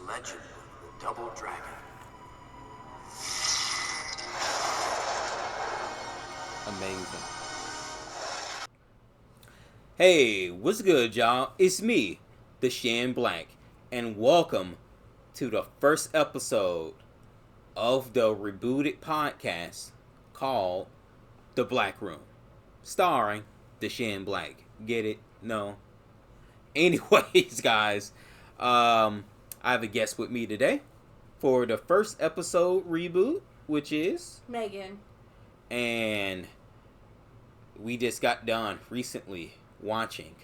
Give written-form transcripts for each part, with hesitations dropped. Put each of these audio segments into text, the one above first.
legend of the Double Dragon. Amazing. Hey, what's good, y'all? It's me, the Shin Black, and welcome to the first episode of the rebooted podcast called The Black Room, starring the Shin Black. Get it? No. Anyways, guys, I have a guest with me today for the first episode reboot, which is Megan. And we just got done recently watching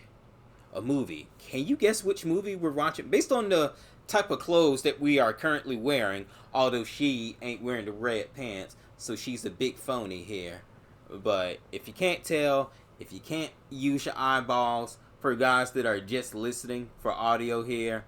a movie. Can you guess which movie we're watching? Based on the type of clothes that we are currently wearing, although she ain't wearing the red pants, so she's a big phony here. But if you can't tell, if you can't use your eyeballs, for guys that are just listening for audio here,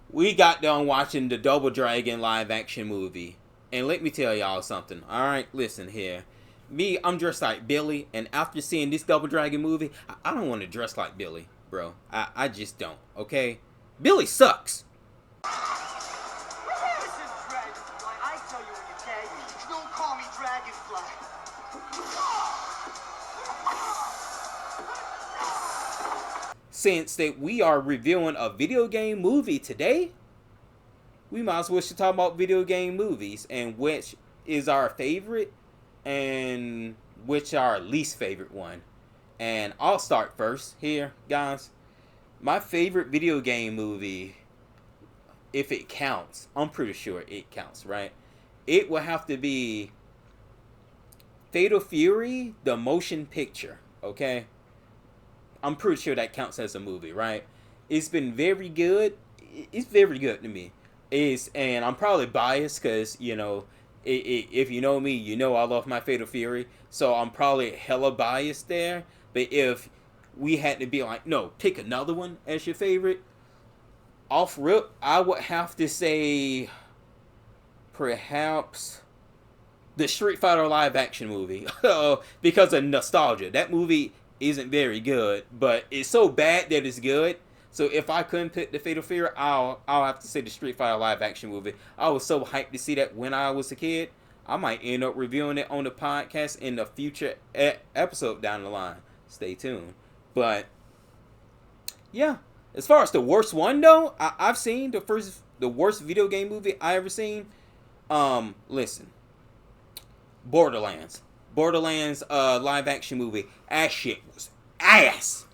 we got done watching the Double Dragon live action movie. And let me tell y'all something. Alright, listen here. Me, I'm dressed like Billy, and after seeing this Double Dragon movie, I don't want to dress like Billy, bro. I just don't, okay? Billy sucks. Listen, Dragonfly, I tell you when you tag me. Don't call me Dragonfly. Since that we are reviewing a video game movie today, we might as well should talk about video game movies and which is our favorite and which our least favorite one. And I'll start first here, guys. My favorite video game movie, if it counts, I'm pretty sure it counts, right? It will have to be Fatal Fury, the motion picture, okay? I'm pretty sure that counts as a movie, right? It's been very good. It's very good to me. And I'm probably biased because, you know, if you know me, you know I love my Fatal Fury. So I'm probably hella biased there. But if we had to be like, no, pick another one as your favorite, off rip, I would have to say perhaps the Street Fighter live action movie. Because of nostalgia. That movie isn't very good, but it's so bad that it's good. So if I couldn't pick the Fatal Fury, I'll have to say the Street Fighter live action movie. I was so hyped to see that when I was a kid. I might end up reviewing it on the podcast in the future episode down the line. Stay tuned. But yeah, as far as the worst one though, I've seen the worst video game movie I ever seen. Listen, Borderlands live action movie. That shit was ass.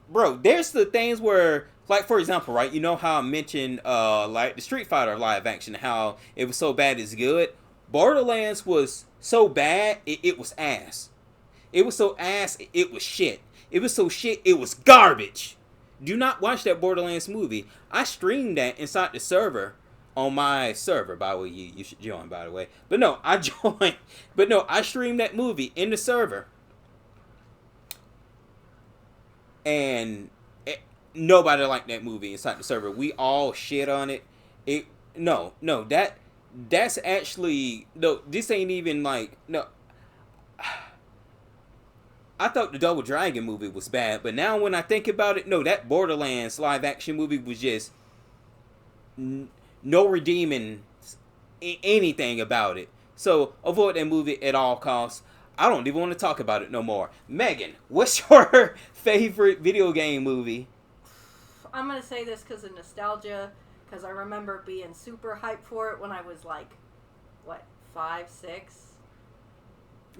Bro, there's the things where, like, for example, right, you know how I mentioned like the Street Fighter live action, how it was so bad it's good. Borderlands was so bad it was ass. It was so ass it was shit. It was so shit it was garbage. Do not watch that Borderlands movie. I streamed that inside the server. On my server, by the way, you should join, by the way. But no, I joined. But no, I streamed that movie in the server. And nobody liked that movie inside the server. We all shit on it. That's actually, no, this ain't even like, no. I thought the Double Dragon movie was bad. But now when I think about it, no, that Borderlands live action movie was just no redeeming anything about it. So avoid that movie at all costs. I don't even want to talk about it no more. Megan, what's your favorite video game movie? I'm going to say this because of nostalgia, because I remember being super hyped for it when I was like, 5, 6?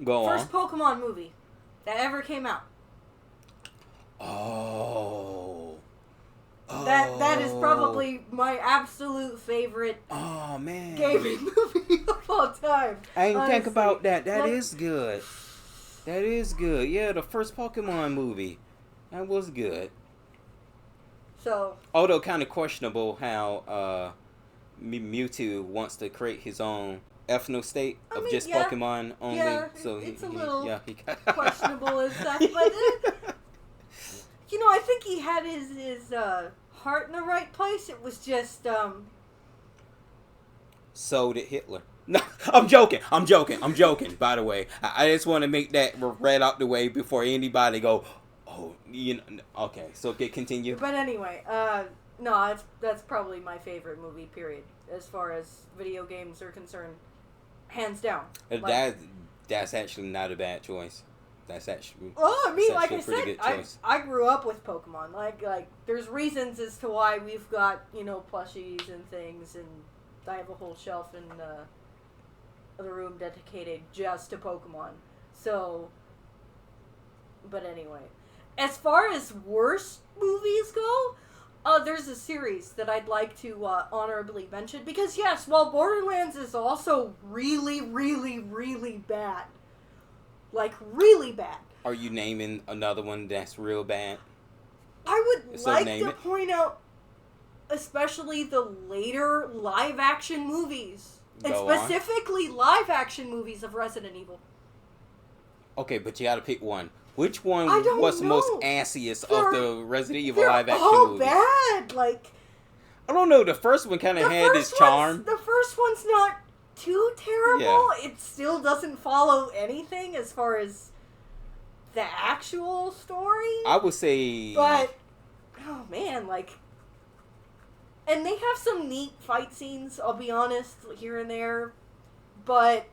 Go on. First Pokemon movie that ever came out. Oh. That is probably my absolute favorite gaming movie of all time. I ain't think about that. That Like, is good. That is good. Yeah, the first Pokemon movie. That was good. So, although kind of questionable how Mewtwo wants to create his own ethno state of Pokemon only. Yeah, so it's he a little he questionable and stuff, but you know, I think he had his heart in the right place. It was just So did Hitler. No, I'm joking. By the way, I just want to make that right out the way before anybody go, oh, you know. Okay, so continue. But anyway, No, that's probably my favorite movie, period, as far as video games are concerned. Hands down. That's actually not a bad choice. That's actually... Oh, I mean, that's like I actually a pretty said, good choice. I grew up with Pokemon. Like, there's reasons as to why we've got, plushies and things, and I have a whole shelf in the room dedicated just to Pokemon. So, but anyway. As far as worst movies go, there's a series that I'd like to honorably mention. Because, yes, while Borderlands is also really, really, really bad. Like, really bad. Are you naming another one that's real bad? I would So like name to it. point out, especially the later live-action movies. And Go on. specifically live-action movies of Resident Evil. Okay, but you gotta pick one. Which one I don't was the most know. assiest of They're- the Resident Evil They're live action all movies? bad. Like, I don't know. The first one kind of had its charm. The first one's not too terrible. It still doesn't follow anything as far as the actual story. I would say, But, oh man, like, and they have some neat fight scenes, I'll be honest, here and there, but,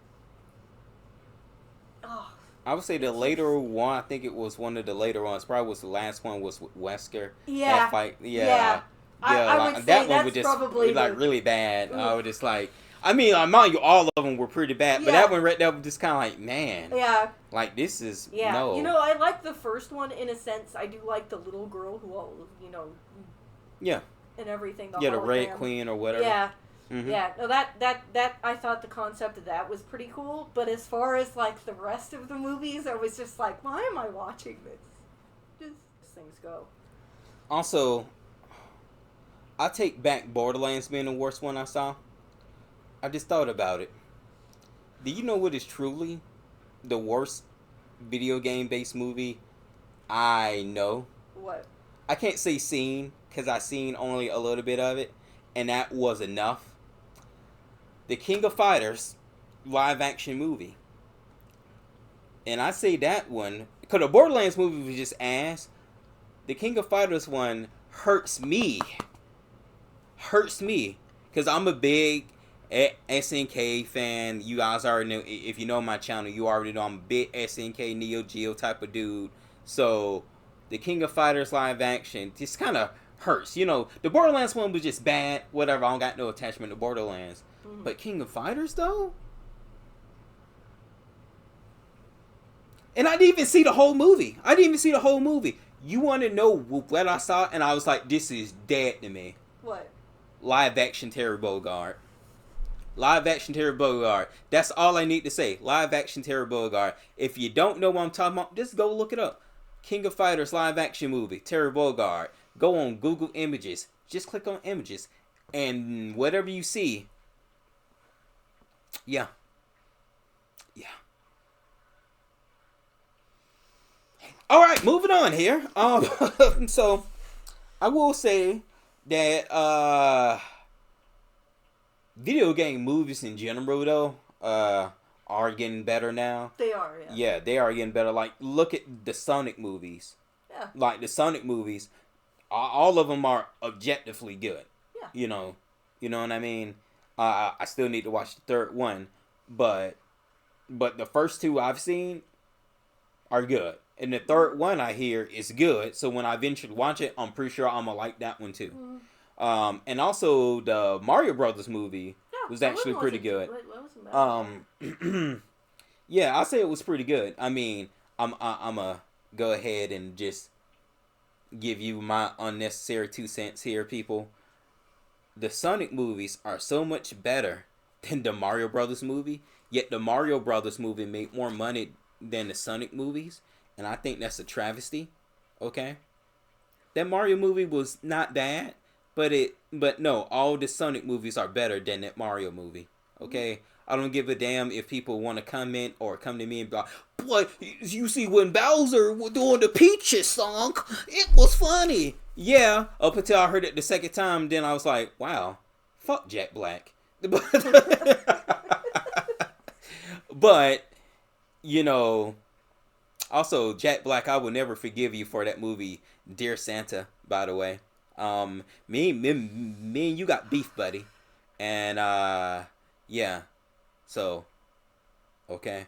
oh. I would say the later one. I think it was one of the later ones. Probably was the last one. Was with Wesker. Yeah. That fight. Yeah. I like, would say that one that's was just probably like really bad. Ooh. I was just like, I mean, mind you, all of them were pretty bad, but Yeah. that one right there was just kind of like, man, Yeah, like this is yeah. no. I like the first one in a sense. I do like the little girl who, Yeah. and everything. Yeah, the Red hologram. Queen or whatever. Yeah. Mhm. Yeah, no, that I thought the concept of that was pretty cool, but as far as like the rest of the movies, I was just like, why am I watching this? Just things go. Also, I take back Borderlands being the worst one I saw. I just thought about it. Do you know what is truly the worst video game based movie I know? What? I can't say seen because I seen only a little bit of it, and that was enough. The King of Fighters live action movie. And I say that one because the Borderlands movie was just ass. The King of Fighters one hurts me. Hurts me because I'm a big SNK fan. You guys already know, if you know my channel, you already know I'm a big SNK Neo Geo type of dude. So the King of Fighters live action just kind of hurts. The Borderlands one was just bad. Whatever, I don't got no attachment to Borderlands. Mm-hmm. But King of Fighters though? And I didn't even see the whole movie. You want to know what I saw? And I was like, this is dead to me. What? Live action Terry Bogard. Live action Terry Bogard. That's all I need to say. Live action Terry Bogard. If you don't know what I'm talking about, just go look it up. King of Fighters live action movie. Terry Bogard. Go on Google Images. Just click on images. And whatever you see. Yeah. Yeah. Alright, moving on here. So I will say that video game movies in general though are getting better now. They are, yeah. Yeah, they are getting better. Like, look at the Sonic movies. Yeah. Like the Sonic movies, all of them are objectively good. Yeah. You know what I mean. I still need to watch the third one, but the first two I've seen are good, and the third one I hear is good. So when I eventually watch it, I'm pretty sure I'm gonna like that one too. Mm-hmm. And also the Mario Brothers movie was actually pretty good. What was Yeah, I say it was pretty good. I mean, I'ma go ahead and just give you my unnecessary 2 cents here, people. The Sonic movies are so much better than the Mario Brothers movie, yet the Mario Brothers movie made more money than the Sonic movies, and I think that's a travesty. Okay? That Mario movie was not bad, but no, all the Sonic movies are better than that Mario movie. Okay? I don't give a damn if people want to comment or come to me and be like, boy, you see when Bowser was doing the Peaches song, it was funny. Yeah, up until I heard it the second time, then I was like, wow, fuck Jack Black. But, also, Jack Black, I will never forgive you for that movie, Dear Santa, by the way. Me and you got beef, buddy. And yeah. So, okay.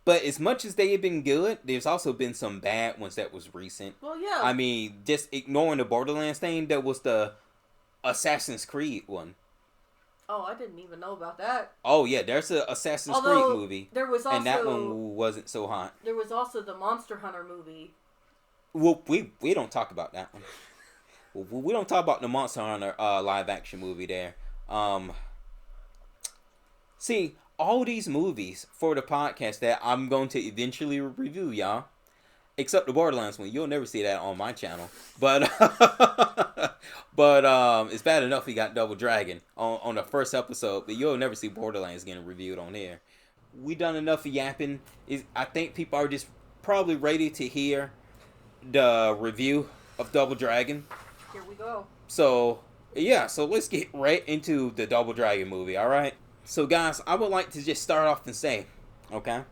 But as much as they have been good, there's also been some bad ones that was recent. Well, yeah. I mean, just ignoring the Borderlands thing, there was the Assassin's Creed one. Oh, I didn't even know about that. Oh yeah, there's a Assassin's Creed movie. There was also, and that one wasn't so hot. There was also the Monster Hunter movie. Well, we don't talk about that one. We don't talk about the Monster Hunter live action movie there. See, all these movies for the podcast that I'm going to eventually review, y'all. Except the Borderlands one. You'll never see that on my channel. But it's bad enough we got Double Dragon on the first episode, but you'll never see Borderlands getting reviewed on here. We done enough of yapping. I think people are just probably ready to hear the review of Double Dragon. Here we go. So, yeah, so let's get right into the Double Dragon movie, alright? So, guys, I would like to just start off and say, okay?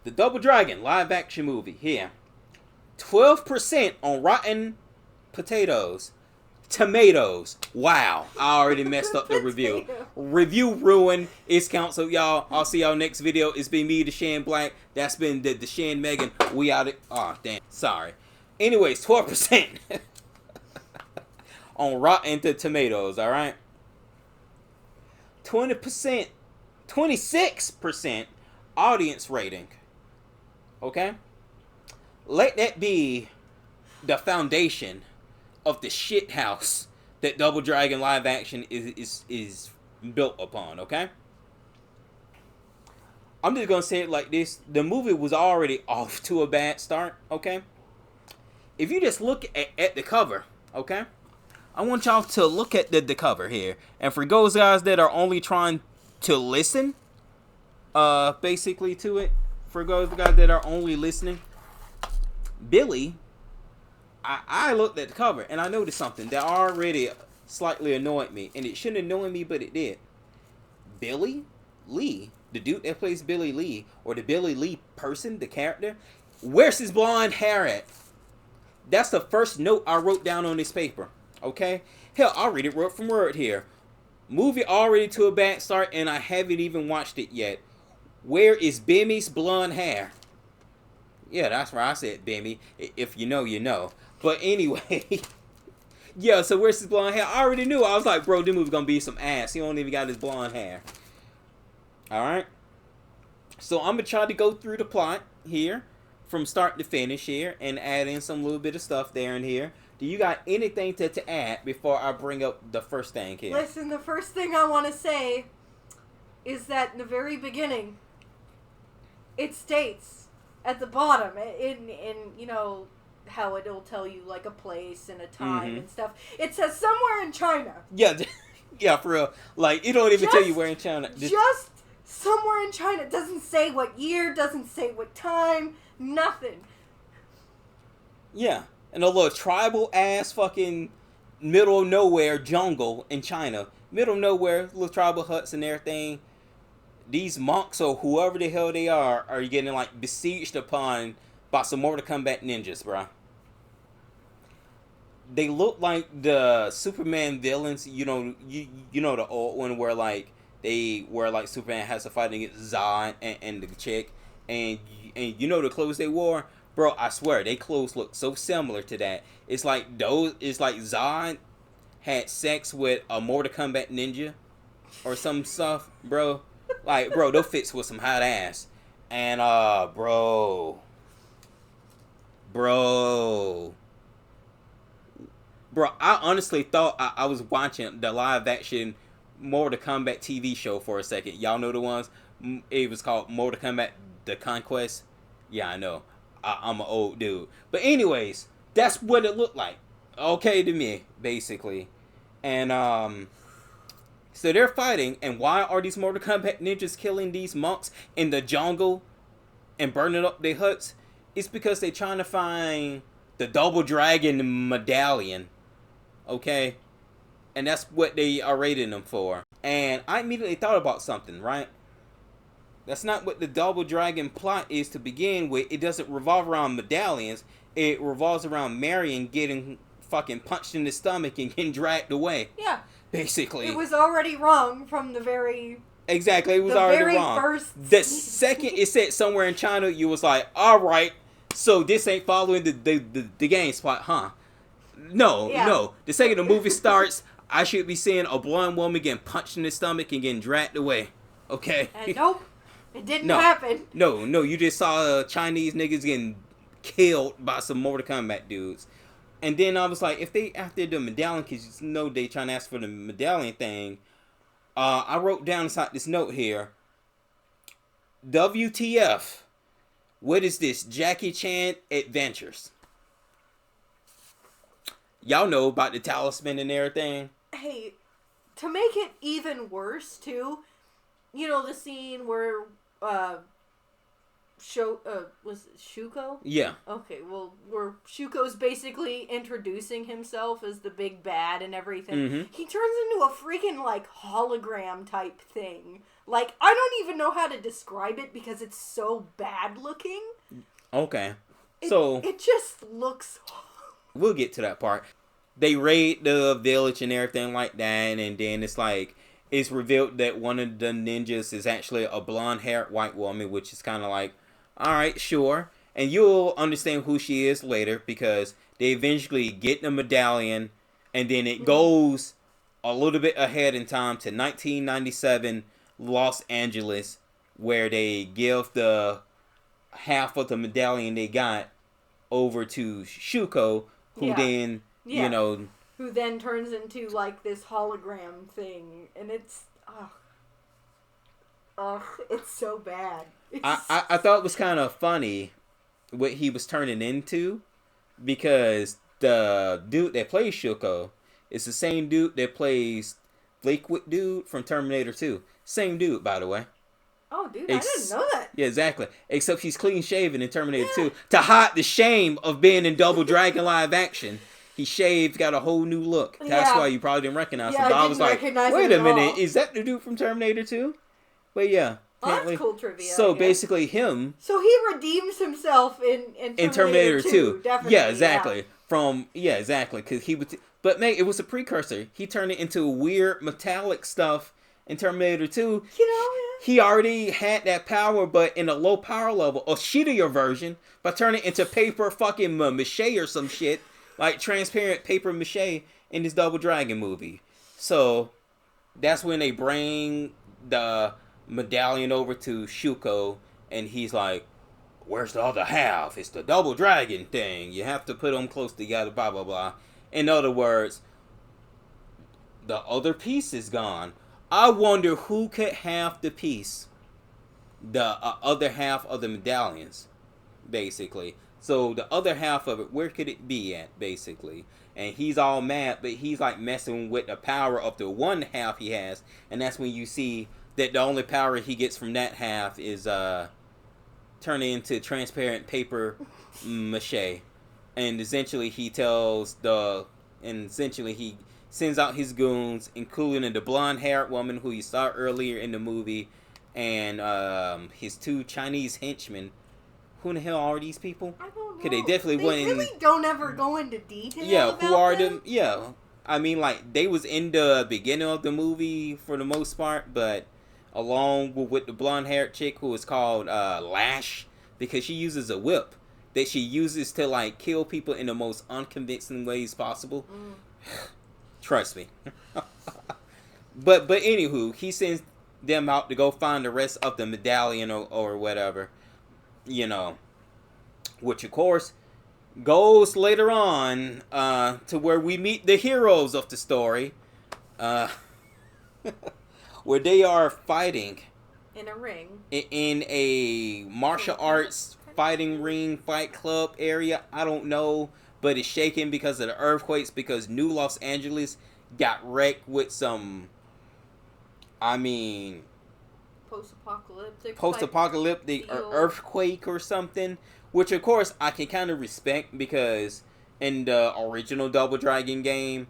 The Double Dragon live-action movie here. 12% on Rotten Tomatoes. Wow, I already messed up the review. Review ruined. It's canceled, y'all. I'll see y'all next video. It's been me, the Shin Black. That's been the Shin Megan. We out it. Oh, damn. Sorry. Anyways, 12% on Rotten Tomatoes, alright? 20%, 26% audience rating. Okay? Let that be the foundation of the shit house that Double Dragon live action is built upon, okay? I'm just gonna say it like this. The movie was already off to a bad start, okay? If you just look at the cover, okay? I want y'all to look at the cover here. And for those guys that are only trying to listen, basically to it, for those guys that are only listening, Billy, I looked at the cover and I noticed something that already slightly annoyed me. And it shouldn't annoy me, but it did. Billy Lee, the dude that plays Billy Lee, or the Billy Lee person, the character, where's his blonde hair at? That's the first note I wrote down on this paper. Okay? Hell, I'll read it word from word here. Movie already to a bad start and I haven't even watched it yet. Where is Bimmy's blonde hair? Yeah, that's where I said Bimmy. If you know, you know. But anyway. Yeah, so where's his blonde hair? I already knew. I was like, bro, this movie's gonna be some ass. He don't even got his blonde hair. Alright? So I'm gonna try to go through the plot here. From start to finish here. And add in some little bit of stuff there and here. Do you got anything to add before I bring up the first thing here? Listen, the first thing I want to say is that in the very beginning, it states at the bottom, in you know, how it'll tell you, like, a place and a time and stuff. It says somewhere in China. Yeah, yeah, for real. Like, it don't even tell you where in China. Just somewhere in China. It doesn't say what year, doesn't say what time, nothing. Yeah. And a little tribal-ass fucking middle of nowhere jungle in China. Middle of nowhere, little tribal huts and everything. These monks or whoever the hell they are getting, like, besieged upon by some Mortal Kombat ninjas, bruh. They look like the Superman villains, you know the old one where, like, Superman has to fight against Zod and the chick. And you know the clothes they wore? Bro, I swear, they clothes look so similar to that. It's like Zod had sex with a Mortal Kombat ninja or some stuff, bro. Like, bro, those fits with some hot ass. And, bro, I honestly thought I was watching the live action Mortal Kombat TV show for a second. Y'all know the ones? It was called Mortal Kombat The Conquest. Yeah, I know. I'm an old dude. But anyways, that's what it looked like. Okay to me, basically. And, so they're fighting. And why are these Mortal Kombat ninjas killing these monks in the jungle and burning up their huts? It's because they're trying to find the Double Dragon medallion. Okay? And that's what they are raiding them for. And I immediately thought about something, right? That's not what the Double Dragon plot is to begin with. It doesn't revolve around medallions. It revolves around Marion fucking punched in the stomach and getting dragged away. Yeah. Basically. It was already wrong from the very... Exactly, it was the already very wrong. first The second it said somewhere in China, you was like, alright, so this ain't following the game spot, huh? No, no. The second the movie starts, I should be seeing a blonde woman getting punched in the stomach and getting dragged away. Okay? And nope, it didn't happen. No, you just saw Chinese niggas getting killed by some Mortal Kombat dudes. And then I was like, if they after the medallion, because you know they trying to ask for the medallion thing, I wrote down inside this note here, WTF, what is this, Jackie Chan Adventures? Y'all know about the talisman and everything. Hey, to make it even worse, too, you know the scene where, was it Shuko? Yeah. Okay, well, where Shuko's basically introducing himself as the big bad and everything. Mm-hmm. He turns into a freaking, like, hologram type thing. Like, I don't even know how to describe it because it's so bad looking. Okay. It just looks... We'll get to that part. They raid the village and everything like that, and then it's like, it's revealed that one of the ninjas is actually a blonde-haired white woman, which is kind of like, alright, sure. And you'll understand who she is later, because they eventually get the medallion, and then it goes a little bit ahead in time to 1997 Los Angeles, where they give the half of the medallion they got over to Shuko, who then, you know... Who then turns into, like, this hologram thing, and it's... it's so bad. I thought it was kind of funny what he was turning into, because the dude that plays Shuko is the same dude that plays Lakewood dude from Terminator 2. Same dude, by the way. Oh, dude, I didn't know that. Yeah, exactly. Except he's clean shaven in Terminator 2 to hide the shame of being in Double Dragon live action. He shaved, got a whole new look. That's why you probably didn't recognize him. But I was like, wait a minute, is that the dude from Terminator 2? But yeah. Oh, that's cool trivia. So basically him... So he redeems himself in Terminator 2. Definitely. Yeah, exactly. Yeah. Exactly. Because he would... But man, it was a precursor. He turned it into weird metallic stuff in Terminator 2. You know, he already had that power, but in a low power level, a shittier version, by turning it into paper fucking mache or some shit, like transparent paper mache in this Double Dragon movie. So that's when they bring the medallion over to Shuko, and he's like, where's the other half? It's the Double Dragon thing. You have to put them close together, blah, blah, blah. In other words, the other piece is gone. I wonder who could have the piece, the other half of the medallions, basically. So the other half of it, where could it be at, basically? And he's all mad, but he's like messing with the power of the one half he has. And that's when you see that the only power he gets from that half is turning into transparent paper mache. And essentially he he sends out his goons, including the blonde-haired woman who you saw earlier in the movie, and his two Chinese henchmen. Who in the hell are these people? I don't know. They definitely really don't ever go into detail. Yeah, about who are them? them? Yeah, I mean, like, they was in the beginning of the movie for the most part, but along with the blonde-haired chick who is called Lash, because she uses a whip that she uses to, like, kill people in the most unconvincing ways possible. Trust me. but anywho, he sends them out to go find the rest of the medallion or whatever, you know, which of course goes later on to where we meet the heroes of the story, where they are fighting in a ring in a martial arts fighting ring fight club area. I don't know, but it's shaking because of the earthquakes, because New Los Angeles got wrecked with some, I mean, post-apocalyptic earthquake or something, which of course I can kind of respect, because in the original Double Dragon game,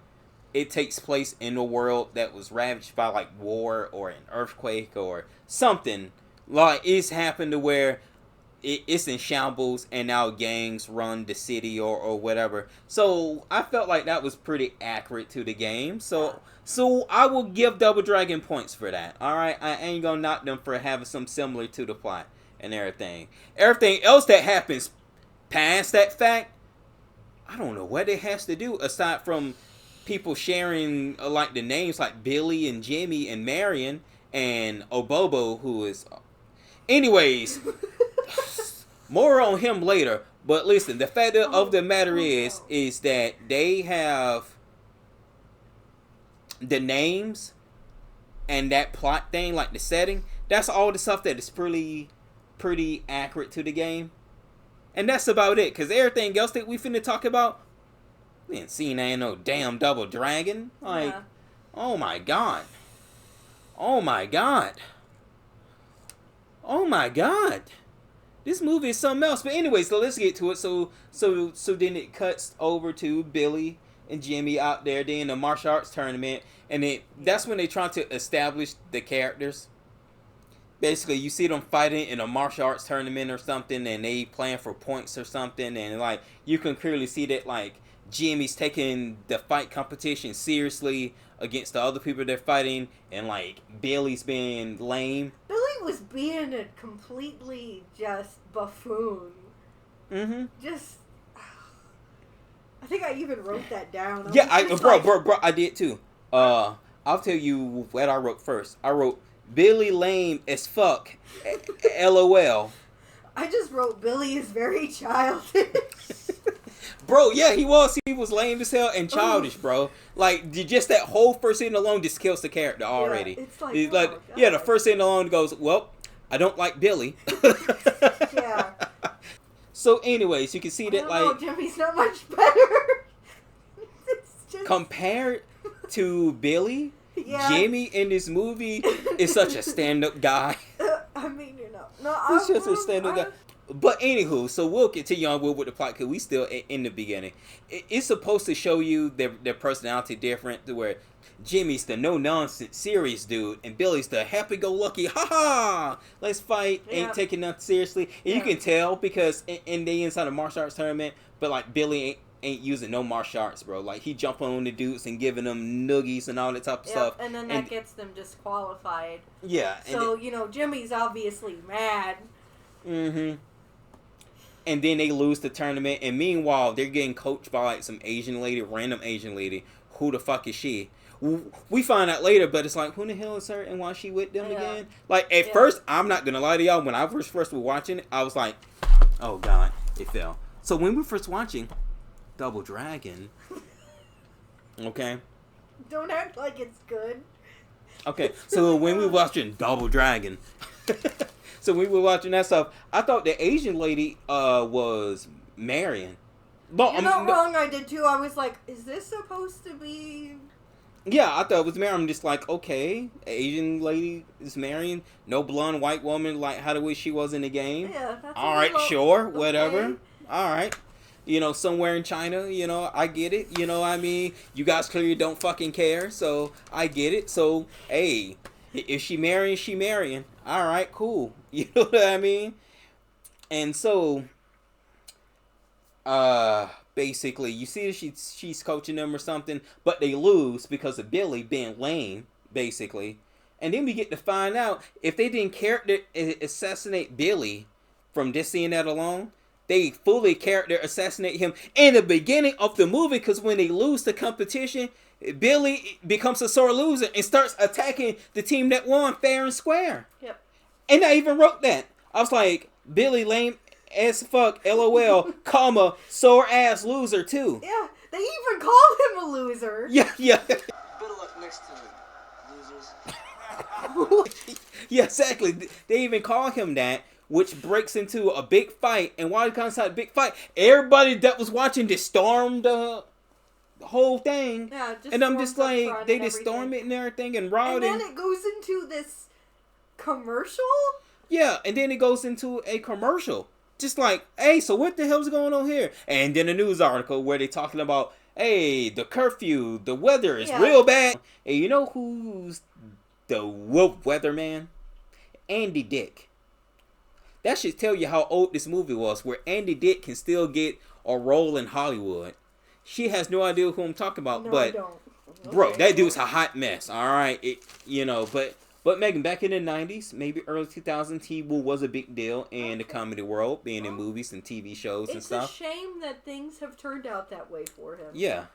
it takes place in a world that was ravaged by like war or an earthquake or something. Like, it's happened to where it's in shambles, and now gangs run the city or whatever. So I felt like that was pretty accurate to the game. So I will give Double Dragon points for that. All right, I ain't gonna knock them for having some similar to the plot and everything. Everything else that happens past that fact, I don't know what it has to do aside from people sharing like the names like Billy and Jimmy and Marion and Obobo, who is. Anyways, more on him later. But listen, the fact of the matter is that they have the names and that plot thing, like the setting. That's all the stuff that is pretty accurate to the game, and that's about it. Cause everything else that we finna talk about, we ain't seen ain't no damn Double Dragon. Like, oh my god, oh my god. Oh my god. This movie is something else. But anyway, so let's get to it. So then it cuts over to Billy and Jimmy out there in the martial arts tournament, and that's when they try to establish the characters. Basically, you see them fighting in a martial arts tournament or something, and they playing for points or something, and like you can clearly see that like Jimmy's taking the fight competition seriously against the other people they're fighting, and like Billy's being lame. Billy was being a completely just buffoon. Mm-hmm. Just, I think I even wrote that down. Bro, I did too. I'll tell you what I wrote first. I wrote Billy lame as fuck. LOL. I just wrote Billy is very childish. Bro, yeah, he was. He was lame as hell and childish, bro. Like, just that whole first scene alone just kills the character already. Yeah, it's like, the first scene alone goes, well, I don't like Billy. Yeah. So, anyways, you can see that, like... Jimmy's not much better. It's just... Compared to Billy, yeah. Jimmy in this movie is such a stand-up guy. I mean, No, He's just a stand-up guy. But anywho, so we'll continue on with the plot because we still in the beginning. It's supposed to show you their personality different, to where Jimmy's the no-nonsense, serious dude, and Billy's the happy-go-lucky, ha-ha, let's fight, ain't taking nothing seriously. And you can tell because in the inside of martial arts tournament, but like Billy ain't using no martial arts, bro. Like he jumping on the dudes and giving them noogies and all that type of stuff. And then that gets them disqualified. Yeah. So, Jimmy's obviously mad. Mm-hmm. And then they lose the tournament, and meanwhile, they're getting coached by like some Asian lady, random Asian lady. Who the fuck is she? We find out later, but it's like, who the hell is her, and why is she with them again? Like, at first, I'm not gonna lie to y'all, when I first was watching it, I was like, oh god, it fell. So when we were first watching Double Dragon, okay? Don't act like it's good. Okay, so when we were watching Double Dragon... So we were watching that stuff. I thought the Asian lady was Marion. But You're not wrong, I did too. I was like, is this supposed to be... Yeah, I thought it was Marion. I'm just like, okay, Asian lady is Marion. No blonde white woman like how the way she was in the game. Yeah, that's alright, sure, whatever. Alright. Somewhere in China, I get it. I mean, you guys clearly don't fucking care, so I get it. So, hey, if she marrying, she marrying. All right, cool. You know what I mean? And so, basically, you see she's coaching them or something, but they lose because of Billy being lame, basically. And then we get to find out if they didn't character assassinate Billy from just seeing that alone, they fully character assassinate him in the beginning of the movie, because when they lose the competition, Billy becomes a sore loser and starts attacking the team that won fair and square. Yep. And I even wrote that. I was like, Billy lame as fuck, LOL, comma, sore ass loser too. Yeah, they even called him a loser. Yeah. Better luck next time, losers. Yeah, exactly. They even call him that, which breaks into a big fight. And while it comes out a big fight, everybody that was watching just stormed the whole thing. Yeah, and I'm just like, they just storm it and everything and rioting. And then it goes into this commercial? Yeah, and then it goes into a commercial. Just like, hey, so what the hell's going on here? And then a news article where they're talking about, hey, the curfew, the weather is real bad. And you know who's the weatherman? Andy Dick. That should tell you how old this movie was, where Andy Dick can still get a role in Hollywood. She has no idea who I'm talking about, No, but I don't. bro, Okay. that dude's a hot mess. All right, but Megan, back in the 90s, maybe early 2000s, he was a big deal in the comedy world, being in movies and TV shows and It's stuff. a shame that things have turned out that way for him. Yeah.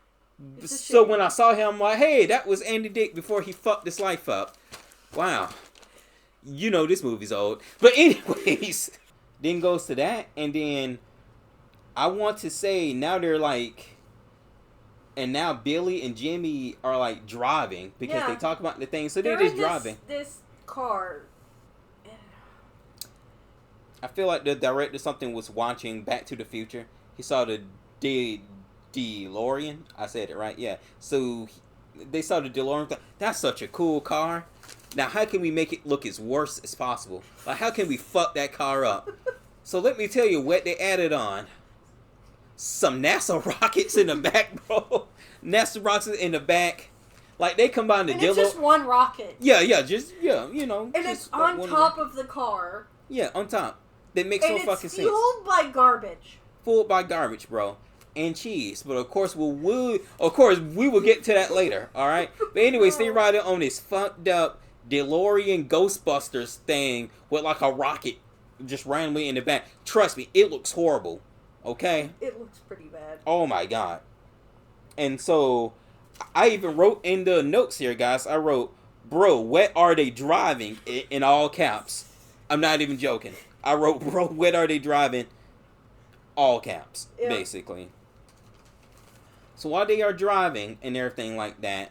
It's a So shame. when I saw him, I'm like, hey, that was Andy Dick before he fucked his life up. Wow. You know this movie's old. But anyways, then goes to that, and then I want to say now they're like, and now Billy and Jimmy are like driving because Yeah. they talk about the thing. So they're They're just in driving. this car. I feel like the director something was watching Back to the Future. He saw the DeLorean. I said it right, yeah. So they saw the DeLorean. That's such a cool car. Now how can we make it look as worse as possible? Like how can we fuck that car up? So let me tell you what they added on. Some NASA rockets in the back, bro. NASA rockets in the back. Like they combined the And it's just one rocket. Yeah, And just it's on top of the car. Yeah, on top. That makes And no it's fucking sense. fueled by garbage. Fooled by garbage, bro, and cheese. But of course, we will get to that later. All right. But anyways, they ride it on this fucked up DeLorean Ghostbusters thing with like a rocket just randomly in the back. Trust me, it looks horrible. Okay. It looks pretty bad. Oh my god. And so I even wrote in the notes here, guys. I wrote, "Bro, what are they driving?" in all caps. I'm not even joking. I wrote, "Bro, what are they driving?" All caps, Yeah. basically. So while they are driving and everything like that,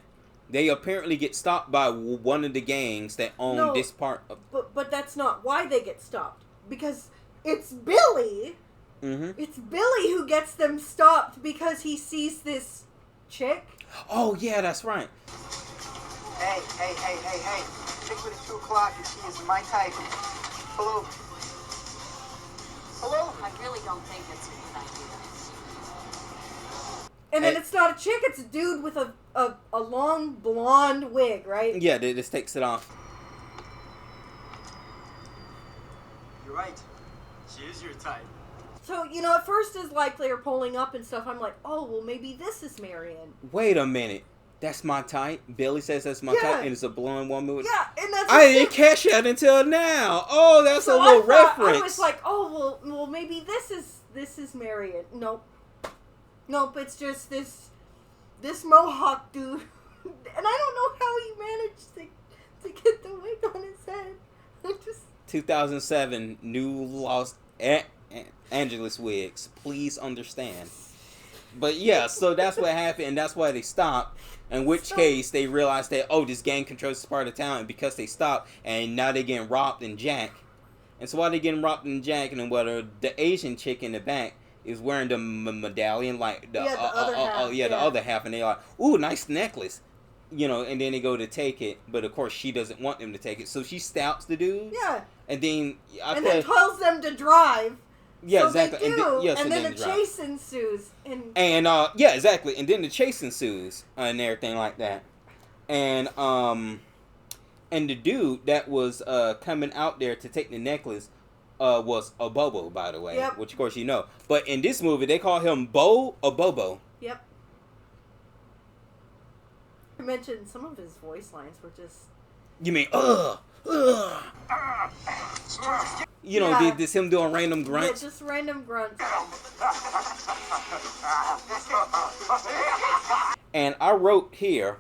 they apparently get stopped by one of the gangs that own this part of. But that's not why they get stopped. Because it's Billy. Mm-hmm. It's Billy who gets them stopped because he sees this chick. Oh yeah, that's right. Hey. Chick with a 2 o'clock and she is my type. Hello. Hello? I really don't think it's a good idea. And then Hey. it's not a chick, it's a dude with a long blonde wig, right? Yeah, they just takes it off. You're right. She is your type. So, at first as like they're pulling up and stuff, I'm like, oh, well, maybe this is Marion. Wait a minute. That's my type. Billy says that's my Yeah. type, and it's a blonde woman. Yeah, and that's I didn't catch that until now. Oh, that's so a little I reference. was like, oh, well, maybe this is Marion. Nope, it's just this Mohawk dude, and I don't know how he managed to get the wig on his head. I just 2007 new Los Angeles wigs. Please understand. But yeah, so that's what happened, and that's why they stopped. In which case, they realized that, this gang controls this part of town, and because they stopped, and now they're getting robbed and jacked. And so while they're getting robbed and jacked, and the Asian chick in the back is wearing the medallion, like the other half. the other half, and they're like, ooh, nice necklace. And then they go to take it, but of course she doesn't want them to take it, so she stops the dude. yeah, And then and then tells them to drive. yeah, so exactly. They do, And then then the they drive. chase ensues, and Yeah, exactly. And then the chase ensues and everything like that. And the dude that was coming out there to take the necklace was a Bobo, by the way. Yep. Which of course you know. But in this movie they call him Bo or Bobo. yep. I mentioned some of his voice lines were just. You mean Yeah. this him doing random Yeah, grunts. just random grunts. And I wrote here,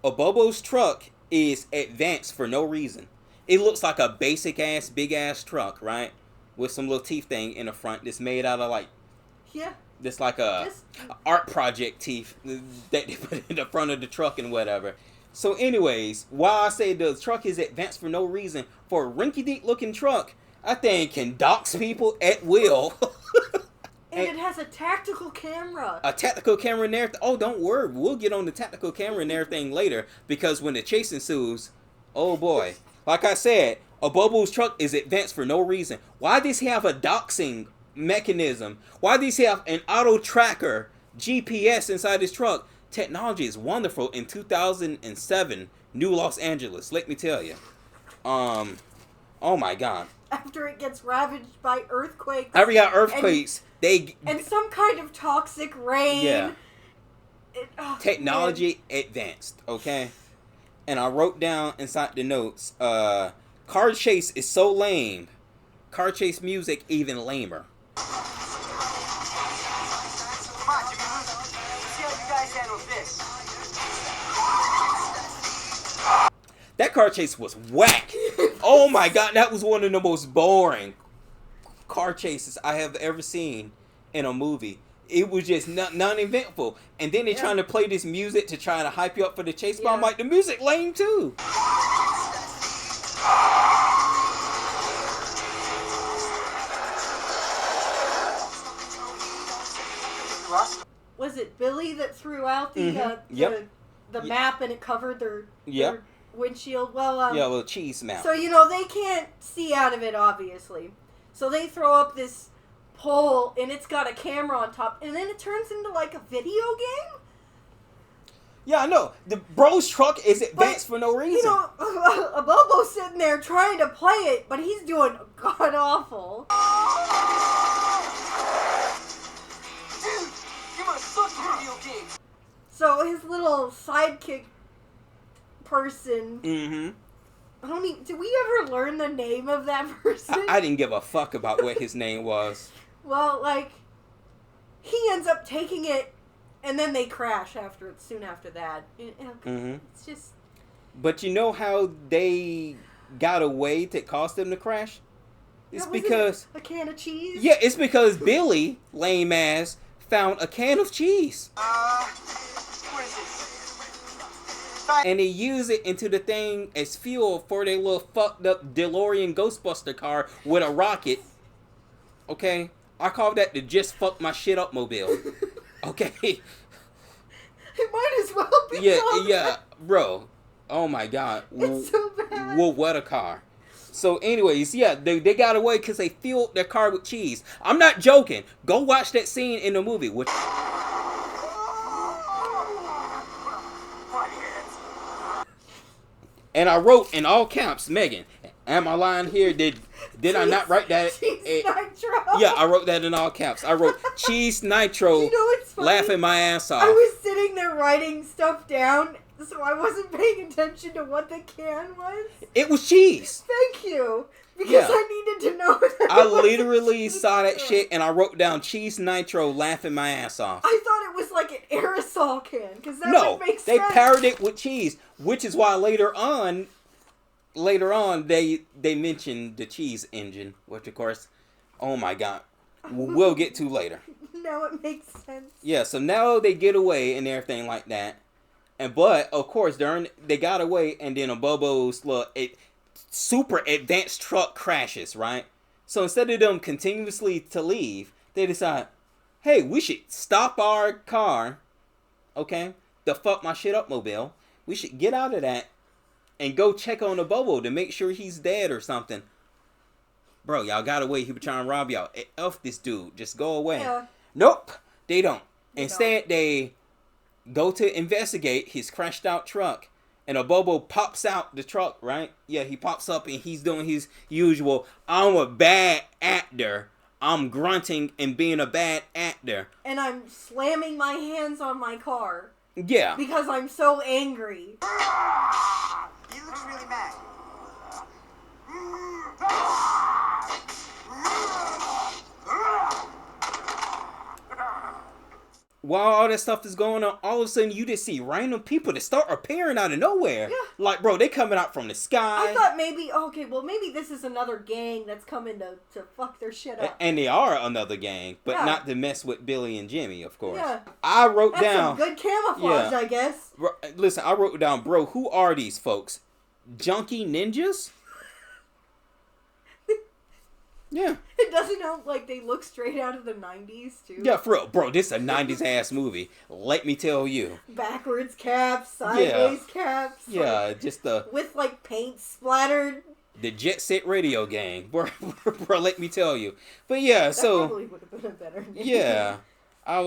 a Bobo's truck is advanced for no reason. It looks like a basic ass, big ass truck, right? With some little teeth thing in the front that's made out of like, Yeah. this like a art project teeth that they put in the front of the truck and whatever. So anyways, while I say the truck is advanced for no reason, for a rinky-dink looking truck, I think can dox people at will. And it has a tactical camera. A tactical camera and everything. Oh, don't worry. We'll get on the tactical camera and everything later. Because when the chase ensues, oh boy. Like I said, a Bobo's truck is advanced for no reason. Why does he have a doxing mechanism? Why does he have an auto tracker GPS inside his truck? Technology is wonderful in 2007 New Los Angeles. Let me tell you. Oh my God. after it gets ravaged by earthquakes. Every got earthquakes, and some kind of toxic rain. Yeah. Oh, Technology advanced, okay? And I wrote down inside the notes, car chase is so lame. Car chase music even lamer. Come on, Jimmy. Let's see how you guys handle this. That car chase was whack. Oh my god, that was one of the most boring car chases I have ever seen in a movie. It was just non-eventful. And then they're trying to play this music to try to hype you up for the chase. But I'm like, the music lame too. Was it Billy that threw out the the map and it covered their windshield? Well, a little cheese map. So they can't see out of it, obviously. So they throw up this pole and it's got a camera on top, and then it turns into like a video game. Yeah, I know. The bro's truck is advanced for no reason. A Bobo's sitting there trying to play it, but he's doing god awful. Dude, you must suck at video games. So his little sidekick person. Mm-hmm. Did we ever learn the name of that person? I didn't give a fuck about what his name was. Well, like, he ends up taking it, and then they crash soon after that. It's just... But you know how they got away to cause them to crash? It's because... A can of cheese? Yeah, it's because Billy, lame ass, found a can of cheese. What is this? And they use it into the thing as fuel for their little fucked up DeLorean Ghostbuster car with a rocket. Okay? I call that the just fuck my shit up mobile. Okay? It might as well be. Yeah, bro. Oh my god. It's so bad. Well, what a car. So anyways, yeah, they got away because they filled their car with cheese. I'm not joking. Go watch that scene in the movie. And I wrote in all caps, Megan. Am I lying here? Did I not write that? Cheese nitro. Yeah, I wrote that in all caps. I wrote cheese nitro. What's funny? Laughing my ass off. I was sitting there writing stuff down, so I wasn't paying attention to what the can was. It was cheese. Thank you. Because I needed to know that. I literally saw that shit and I wrote down cheese nitro laughing my ass off. I thought it was like an aerosol can, because that would make sense. They paired it with cheese, which is why later on they mentioned the cheese engine, which of course, oh my god, we'll get to later. Now it makes sense. Yeah, so now they get away and everything like that. But of course they got away and then a Bobo's super advanced truck crashes, right? So instead of them continuously to leave, they decide, hey, we should stop our car, okay? The fuck my shit up mobile. We should get out of that and go check on the Bobo to make sure he's dead or something. Bro, y'all got away. He was trying to rob y'all. F this dude. Just go away. Yeah. Nope. They don't. Instead, they go to investigate his crashed out truck. And a Bobo pops out the truck, right? Yeah, he pops up and he's doing his usual, I'm a bad actor. I'm grunting and being a bad actor. And I'm slamming my hands on my car. Yeah. Because I'm so angry. He looks really mad. While all that stuff is going on, all of a sudden you just see random people that start appearing out of nowhere. Yeah. Like, bro, they coming out from the sky. I thought maybe this is another gang that's coming to fuck their shit up. And they are another gang, but not to mess with Billy and Jimmy, of course. Yeah. I wrote That's down... some good camouflage, I guess. Listen, I wrote down, bro, who are these folks? Junkie ninjas? Yeah. It doesn't help, like, they look straight out of the 90s, too. Yeah, for real. Bro, this is a 90s ass movie. Let me tell you. Backwards caps, sideways caps. Yeah, like, just the... with, like, paint splattered. The Jet Set Radio Gang. Bro, let me tell you. But yeah, that so... probably would have been a better name. Yeah. I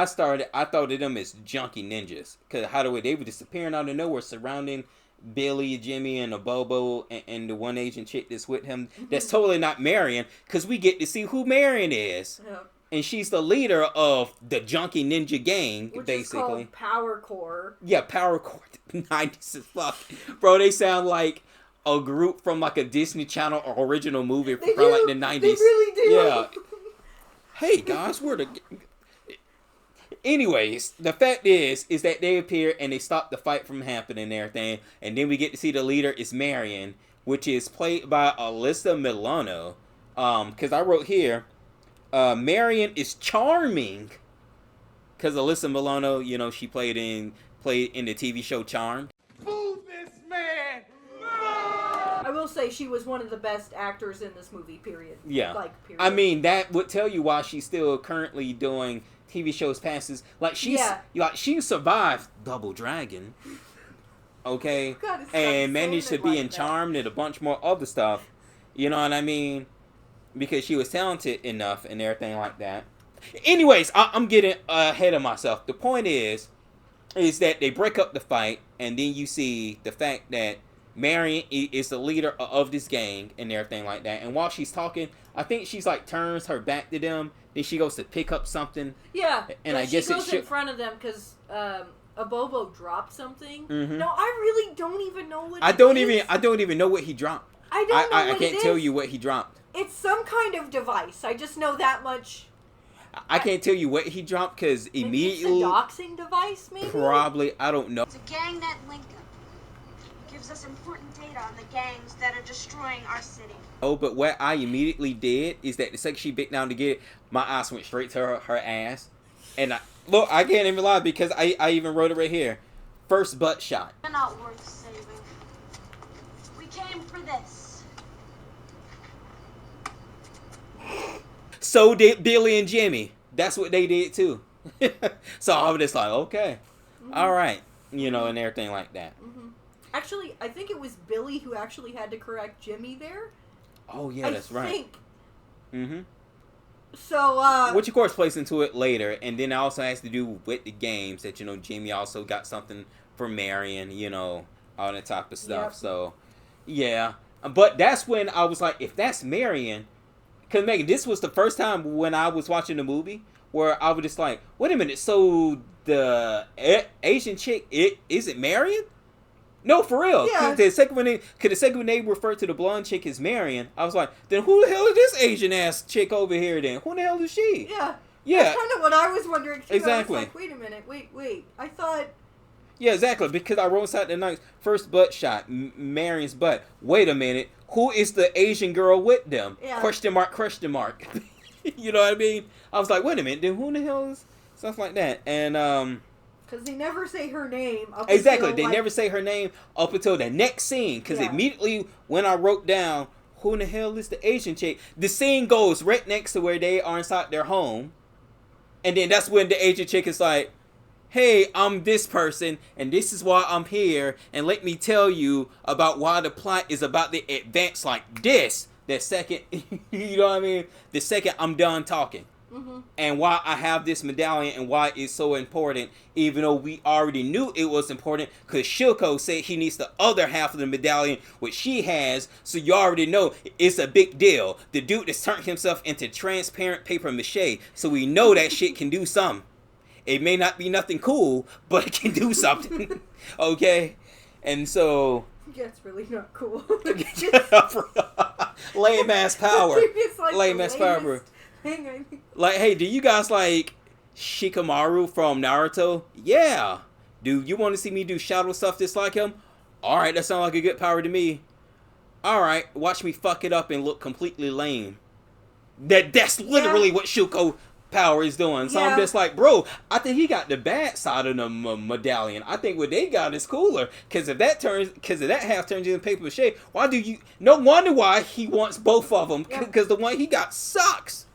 thought of them as junkie ninjas. Because how the way they were disappearing out of nowhere surrounding Billy, Jimmy, and a Bobo, and the one Asian chick that's with him. That's totally not Marion, because we get to see who Marion is. Yeah. And she's the leader of the Junkie Ninja Gang, Which basically. is called Power Core. Yeah, Power Core. 90s as fuck. Bro, they sound like a group from like a Disney Channel original movie from like the 90s. They really do. Yeah. Hey guys, we're the... Anyways, the fact is that they appear and they stop the fight from happening and everything. And then we get to see the leader is Marion, which is played by Alyssa Milano. Because I wrote here, Marion is charming. Because Alyssa Milano, you know, she played in the TV show Charmed. Move this man! I will say she was one of the best actors in this movie, period. Yeah. Period. I mean, that would tell you why she's still currently doing TV shows passes. Like, she survived Double Dragon. Okay? And managed to be in Charmed and a bunch more other stuff. You know what I mean? Because she was talented enough and everything like that. Anyways, I'm getting ahead of myself. The point is that they break up the fight, and then you see the fact that Marion is the leader of this gang and everything like that. And while she's talking, I think she's like turns her back to them. Then she goes to pick up something. Yeah, and I guess she goes in front of them because a Bobo dropped something. Mm-hmm. No, I really don't even know what. I don't even know what he dropped. I don't know. I can't tell you what he dropped. It's some kind of device. I just know that much. I can't tell you what he dropped because immediately. It's a doxing device, maybe. Probably, I don't know. It's a gang net linkup. Gives us important data on the gangs that are destroying our city. Oh, but what I immediately did is that the second she bit down to get it, my eyes went straight to her ass. And I can't even lie because I even wrote it right here. First butt shot. They're not worth saving. We came for this. So did Billy and Jimmy. That's what they did too. So I was just like, okay. All right. You know, and everything like that. Mm-hmm. Actually, I think it was Billy who actually had to correct Jimmy there. Oh, yeah, that's right. I think. Mm-hmm. So, which, of course, plays into it later. And then it also has to do with the games that, you know, Jimmy also got something for Marion, you know, all that type of stuff. Yep. So, yeah. But that's when I was like, if that's Marion... Because, Megan, this was the first time when I was watching the movie where I was just like, wait a minute, so the Asian chick, is it Marion? No, for real. Yeah. Because the second when they referred to the blonde chick as Marion, I was like, then who the hell is this Asian ass chick over here then? Who the hell is she? Yeah. Yeah. That's kind of what I was wondering too. Exactly. I was like, wait a minute, wait. I thought... Yeah, exactly. Because I wrote inside the night, first butt shot, Marion's butt. Wait a minute. Who is the Asian girl with them? Yeah. Question mark. You know what I mean? I was like, wait a minute. Then who the hell is... Stuff like that. And, because they never say her name. Exactly. They never say her name up until the next scene. Because immediately when I wrote down, who in the hell is the Asian chick? The scene goes right next to where they are inside their home. And then that's when the Asian chick is like, hey, I'm this person, and this is why I'm here, and let me tell you about why the plot is about to advance like this. The second, you know what I mean? The second I'm done talking. Mm-hmm. And why I have this medallion and why it's so important, even though we already knew it was important, because Shilko said he needs the other half of the medallion, which she has, so you already know it's a big deal. The dude has turned himself into transparent paper mache, so we know that shit can do something. It may not be nothing cool, but it can do something. Okay? And so... Yeah, it's really not cool. Lame ass power. Like lame ass power. Like, hey, do you guys like Shikamaru from Naruto? Yeah. Do you want to see me do shadow stuff just like him? Alright, that sounds like a good power to me. Alright, watch me fuck it up and look completely lame. That's literally what Shilko power is doing. So I'm just like, bro, I think he got the bad side of the medallion. I think what they got is cooler. Because if that half turns into paper mache, no wonder why he wants both of them. Because the one he got sucks.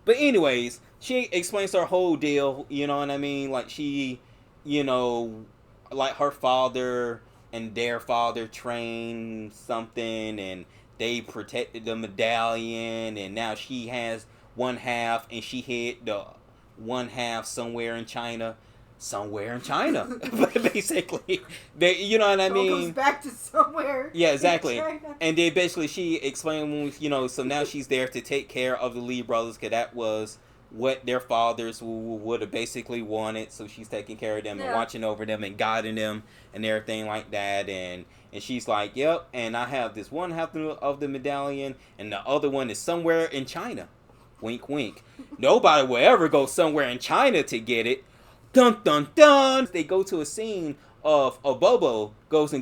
But anyways, she explains her whole deal, you know what I mean? Like she, you know, like her father and their father trained something and they protected the medallion and now she has one half and she hid the one half somewhere in China. somewhere in China. Basically, you know what I It all goes mean? back to somewhere. Yeah, exactly. in China. And then basically she explained, so now she's there to take care of the Lee brothers, because that was what their fathers would have basically wanted. So she's taking care of them and watching over them and guiding them and everything like that. And she's like, yep, and I have this one half of the medallion, and the other one is somewhere in China. Wink, wink. Nobody will ever go somewhere in China to get it. Dun, dun, dun. They go to a scene of Bobo goes,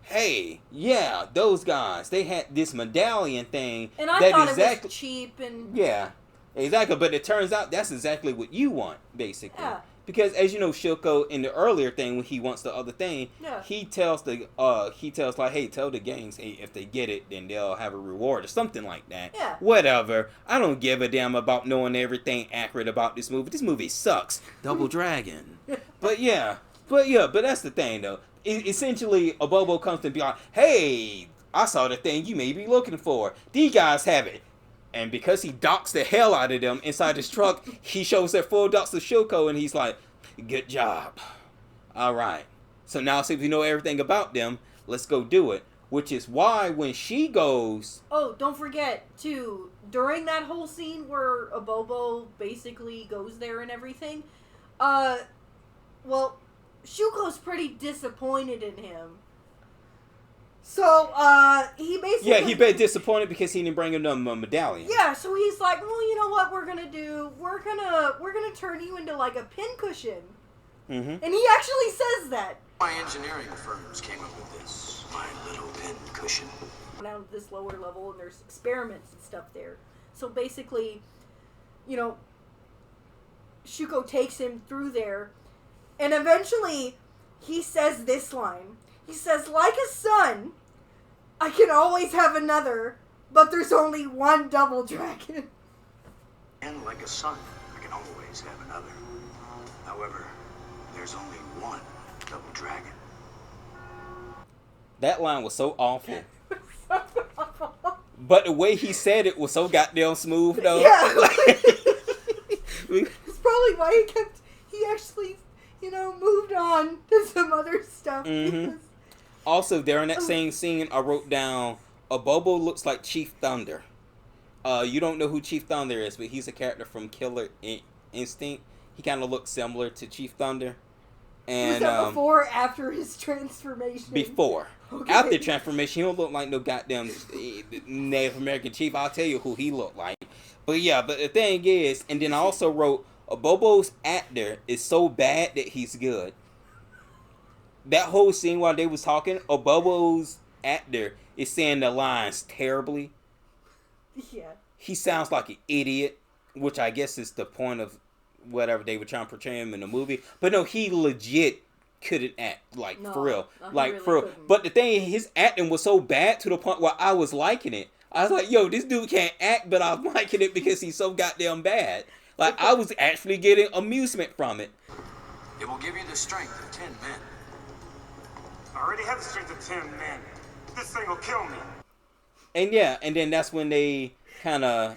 hey, yeah, those guys, they had this medallion thing. And I thought it was cheap and... Yeah, exactly. But it turns out that's exactly what you want, basically. Yeah. Because as you know, Shoko in the earlier thing, when he wants the other thing, he tells like, hey, tell the gangs, hey, if they get it, then they'll have a reward or something like that. Yeah. Whatever. I don't give a damn about knowing everything accurate about this movie. This movie sucks. Double Dragon. But that's the thing though. Essentially, a Bobo comes to be like, hey, I saw the thing you may be looking for. These guys have it. And because he docks the hell out of them inside his truck, he shows their full docs to Shoko, and he's like, good job. All right. So now since we know everything about them, let's go do it. Which is why when she goes... Oh, don't forget, too, during that whole scene where Abobo basically goes there and everything, well, Shuko's pretty disappointed in him. So, he basically... Yeah, he been disappointed because he didn't bring him the medallion. Yeah, so he's like, well, you know what we're gonna do? We're gonna turn you into, like, a pincushion. Mm-hmm. And he actually says that. My engineering firms came up with this. My little pincushion. Down at this lower level, and there's experiments and stuff there. So basically, Shuko takes him through there, and eventually he says this line. He says, like a son, I can always have another, but there's only one double dragon. And like a son, I can always have another. However, there's only one double dragon. That line was so awful. But the way he said it was so goddamn smooth, though. Yeah. It's probably why he actually, moved on to some other stuff. Mm-hmm. Also, during that same scene, I wrote down, Abobo looks like Chief Thunder. You don't know who Chief Thunder is, but he's a character from Killer Instinct. He kind of looks similar to Chief Thunder. And, was that before or after his transformation? Before. Okay. After transformation, he don't look like no goddamn Native American chief. I'll tell you who he looked like. But yeah, but the thing is, and then I also wrote, Abobo's actor is so bad that he's good. That whole scene while they was talking, Abobo's actor is saying the lines terribly. Yeah. He sounds like an idiot, which I guess is the point of whatever they were trying to portray him in the movie. But no, he legit couldn't act, for real. Really For real. couldn't. But the thing, his acting was so bad to the point where I was liking it. I was like, yo, this dude can't act, but I'm liking it because he's so goddamn bad. Like, I was actually getting amusement from it. It will give you the strength of 10 men. I already have the strength of 10 men. This thing will kill me. And yeah, and then that's when they kind of,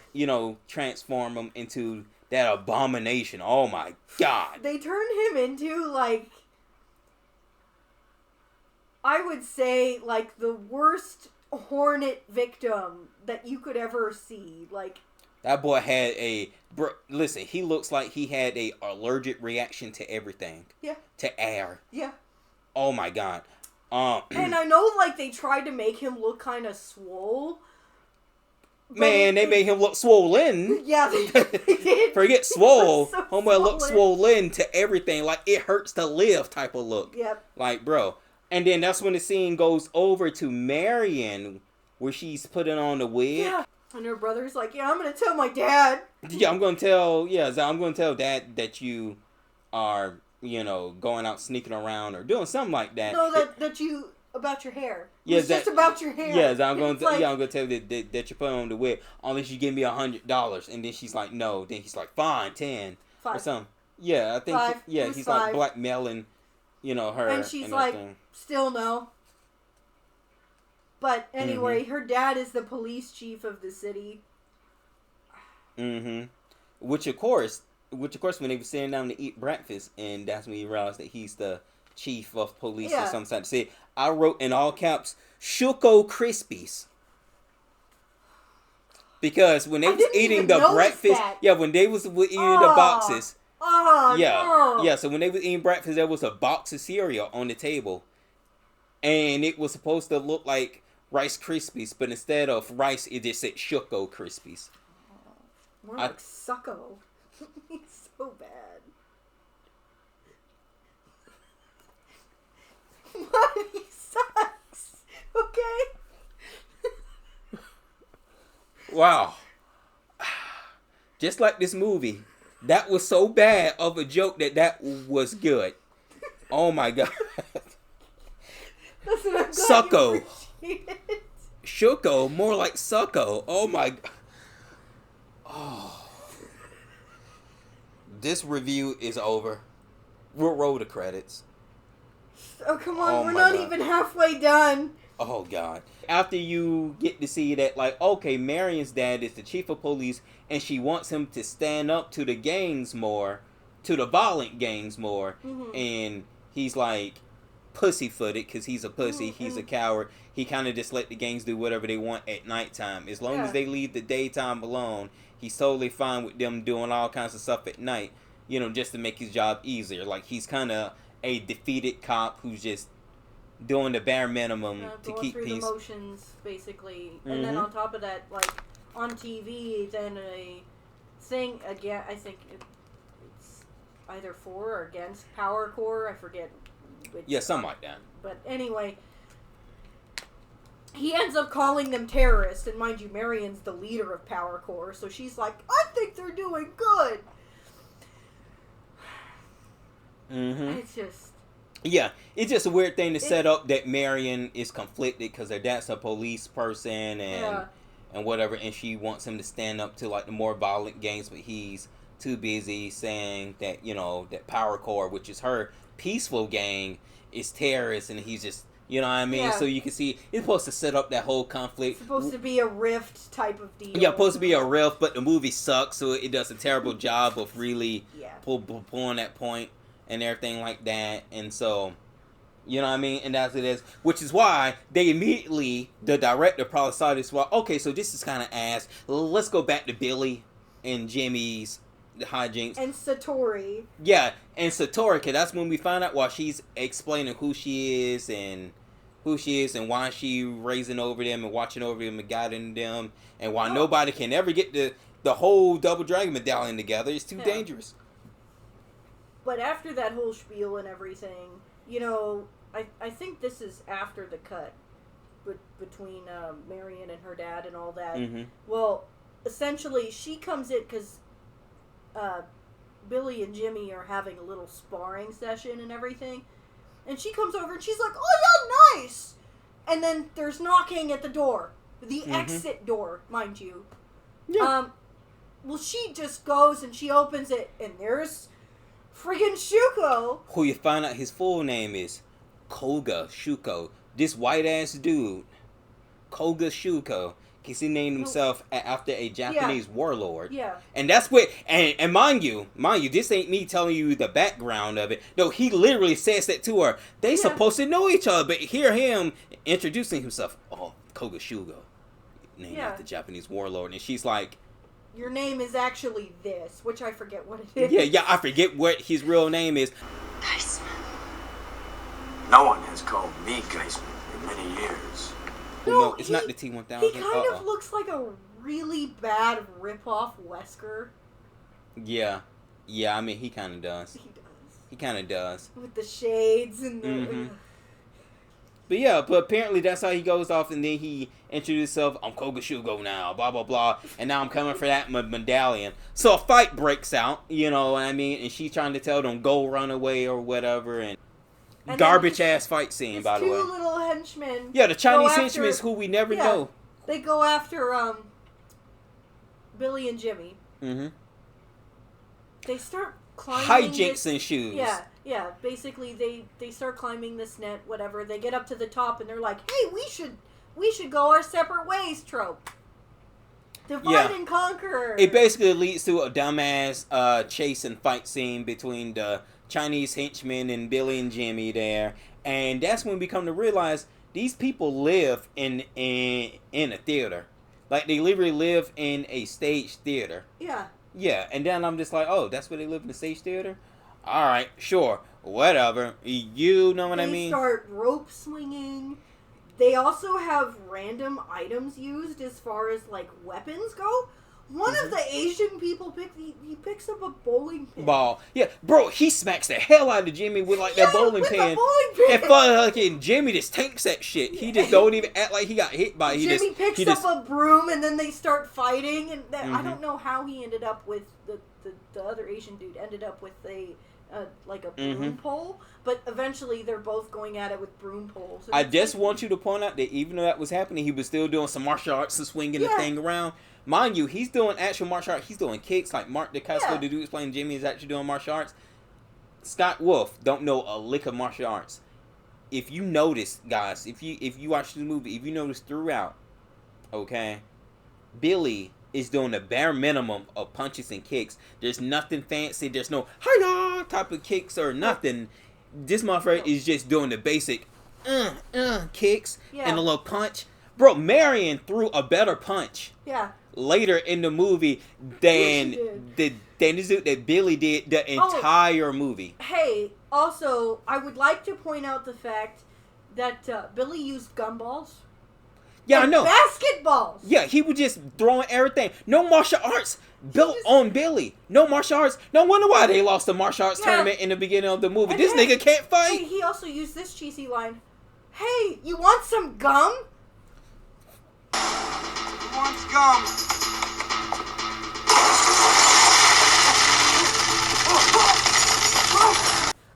transform him into that abomination. Oh my god. They turned him into, I would say, the worst hornet victim that you could ever see. That boy had listen, he looks like he had a allergic reaction to everything. Yeah. To air. Yeah. Oh my god. And I know, they tried to make him look kind of swole. Man, they made him look swollen. Yeah, they did. Forget swole. So Homeboy looked swollen to everything. Like, it hurts to live type of look. Yep. Like, bro. And then that's when the scene goes over to Marion, where she's putting on the wig. Yeah. And her brother's like, yeah, I'm going to tell my dad. Yeah, I'm going to tell Dad that you are, going out sneaking around or doing something like that. No, about your hair. Yeah, it's just about your hair. Yes, I'm going to tell you that you put on the wig unless you give me $100. And then she's like, no. Then he's like, fine, 10 5. or something. Yeah, I think. 5. He's 5. like blackmailing, her. And she's and like, everything. still no. But anyway, her dad is the police chief of the city. Mm-hmm. Which, of course, which of course when they were sitting down to eat breakfast, and that's when you realize that he's the chief of police or something. Say, I wrote in all caps, Choco Krispies. Because when they was eating the breakfast, when they was eating the boxes, so when they was eating breakfast, there was a box of cereal on the table, and it was supposed to look like Rice Krispies, but instead of rice, it just said Choco Krispies. More like Sucko. He's so bad. He sucks. Okay. Wow. Just like this movie, that was so bad of a joke that was good. Oh my god. Listen, I'm glad Sucko. you appreciate it. Choco, more like Sucko. Oh my god. Oh. This review is over. We'll roll the credits. Oh, come on. We're not even halfway done. Oh, God. After you get to see that, like, okay, Marion's dad is the chief of police, and she wants him to stand up to the gangs more, to the violent gangs more, and he's, like, pussyfooted, because he's a pussy, he's a coward. He kind of just let the gangs do whatever they want at nighttime. As long as they leave the daytime alone, he's totally fine with them doing all kinds of stuff at night, you know, just to make his job easier. Like, he's kind of a defeated cop who's just doing the bare minimum to keep through peace. The motions, basically. And then on top of that, like, on TV, then a thing, again, I think it's either for or against Power Corps, I forget which. Yeah, something like that. But anyway, he ends up calling them terrorists, and mind you, Marion's the leader of Power Corps, so she's like, I think they're doing good. It's just... Yeah, it's just a weird thing to set up that Marion is conflicted because her dad's a police person and whatever, and she wants him to stand up to like the more violent gangs, but he's too busy saying that, you know, that Power Corps, which is her peaceful gang, is terrorists, and he's just, you know what I mean? Yeah. So you can see it's supposed to set up that whole conflict. It's supposed to be a rift type of deal. Yeah, supposed to be a rift, but the movie sucks, so it does a terrible job of really pulling that point and everything like that. And so, you know what I mean? And that's it is. Which is why they immediately, the director probably saw this, well, okay, so this is kind of ass. Let's go back to Billy and Jimmy's hijinks. And Satori. Yeah, and Satori, because that's when we find out while she's explaining who she is and why she raising over them and watching over them and guiding them, and why nobody can ever get the whole Double Dragon medallion together. It's too dangerous. But after that whole spiel and everything, you know, I think this is after the cut between Marion and her dad and all that. Well, essentially, she comes in because Billy and Jimmy are having a little sparring session and everything. And she comes over and she's like, oh, yeah, nice! And then there's knocking at the door. The exit door, mind you. Yeah. Well, she just goes and she opens it, and there's friggin' Shuko. Who you find out his full name is Koga Shuko. This white-ass dude, Koga Shuko, because he named himself after a Japanese warlord. Yeah. And that's what, and mind you, this ain't me telling you the background of it. No, he literally says that to her. They supposed to know each other, but hear him introducing himself. Oh, Koga Shuko, named after Japanese warlord. And she's like, your name is actually this, which I forget what it is. Yeah, I forget what his real name is. Geisman. No one has called me Geisman in many years. No, it's not the T-1000. He kind of looks like a really bad rip-off Wesker. Yeah, I mean, he kind of does. He kind of does. With the shades and the... But apparently that's how he goes off, and then he introduces himself, I'm Koga Shugo now, blah, blah, blah, and now I'm coming for that medallion. So a fight breaks out, you know what I mean, and she's trying to tell them, go run away or whatever, and garbage-ass fight scene, by the way. Two little henchmen. Yeah, the Chinese henchmen is who we never know. They go after, Billy and Jimmy. They start climbing hijinks and shoes. Yeah, basically they start climbing this net, whatever. They get up to the top and they're like, hey, we should go our separate ways, trope. Divide and conquer. It basically leads to a dumbass chase and fight scene between the Chinese henchmen and Billy and Jimmy there, and that's when we come to realize these people live in a theater, like they literally live in a stage theater. Yeah. Yeah, and then I'm just like, oh, that's where they live, in the stage theater. All right, sure, whatever. You know what I mean? They start rope swinging. They also have random items used as far as like weapons go. One of the Asian people he picks up a bowling pin. Ball. Yeah, bro, he smacks the hell out of Jimmy with like that bowling pin. And fucking Jimmy just tanks that shit. He just don't even act like he got hit by it. Jimmy picks up a broom and then they start fighting. And I don't know how he ended up with the other Asian dude ended up with a broom pole, but eventually they're both going at it with broom poles. I just want you to point out that even though that was happening, he was still doing some martial arts and swinging the thing around. Mind you, he's doing actual martial arts. He's doing kicks like Mark DeCasco, the dude who's playing Jimmy, is actually doing martial arts. Scott Wolf don't know a lick of martial arts. If you notice, guys, if you watch the movie, if you notice throughout, okay, Billy is doing the bare minimum of punches and kicks. There's nothing fancy. There's no hi-ya type of kicks or nothing. This motherfucker is just doing the basic kicks and a little punch. Bro, Marion threw a better punch later in the movie than the dude that Billy did the entire movie. Hey, also, I would like to point out the fact that Billy used gumballs. Yeah, I know. Basketballs. Yeah, he was just throwing everything. No martial arts built on Billy. No martial arts. No wonder why they lost the martial arts tournament in the beginning of the movie. This nigga can't fight. Hey, he also used this cheesy line. Hey, you want some gum? Who wants gum?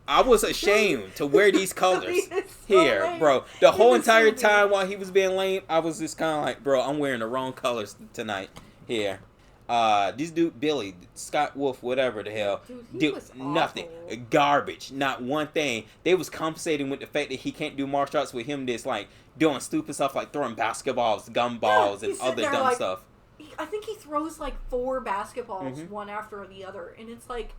I was ashamed to wear these colors here, bro. The whole entire time while he was being lame, I was just kind of like, bro, I'm wearing the wrong colors tonight here. This dude, Billy, Scott Wolf, whatever the hell, did nothing. Garbage. Not one thing. They was compensating with the fact that he can't do martial arts with him just like doing stupid stuff like throwing basketballs, gumballs, and other dumb stuff. I think he throws like 4 basketballs one after the other, and it's like,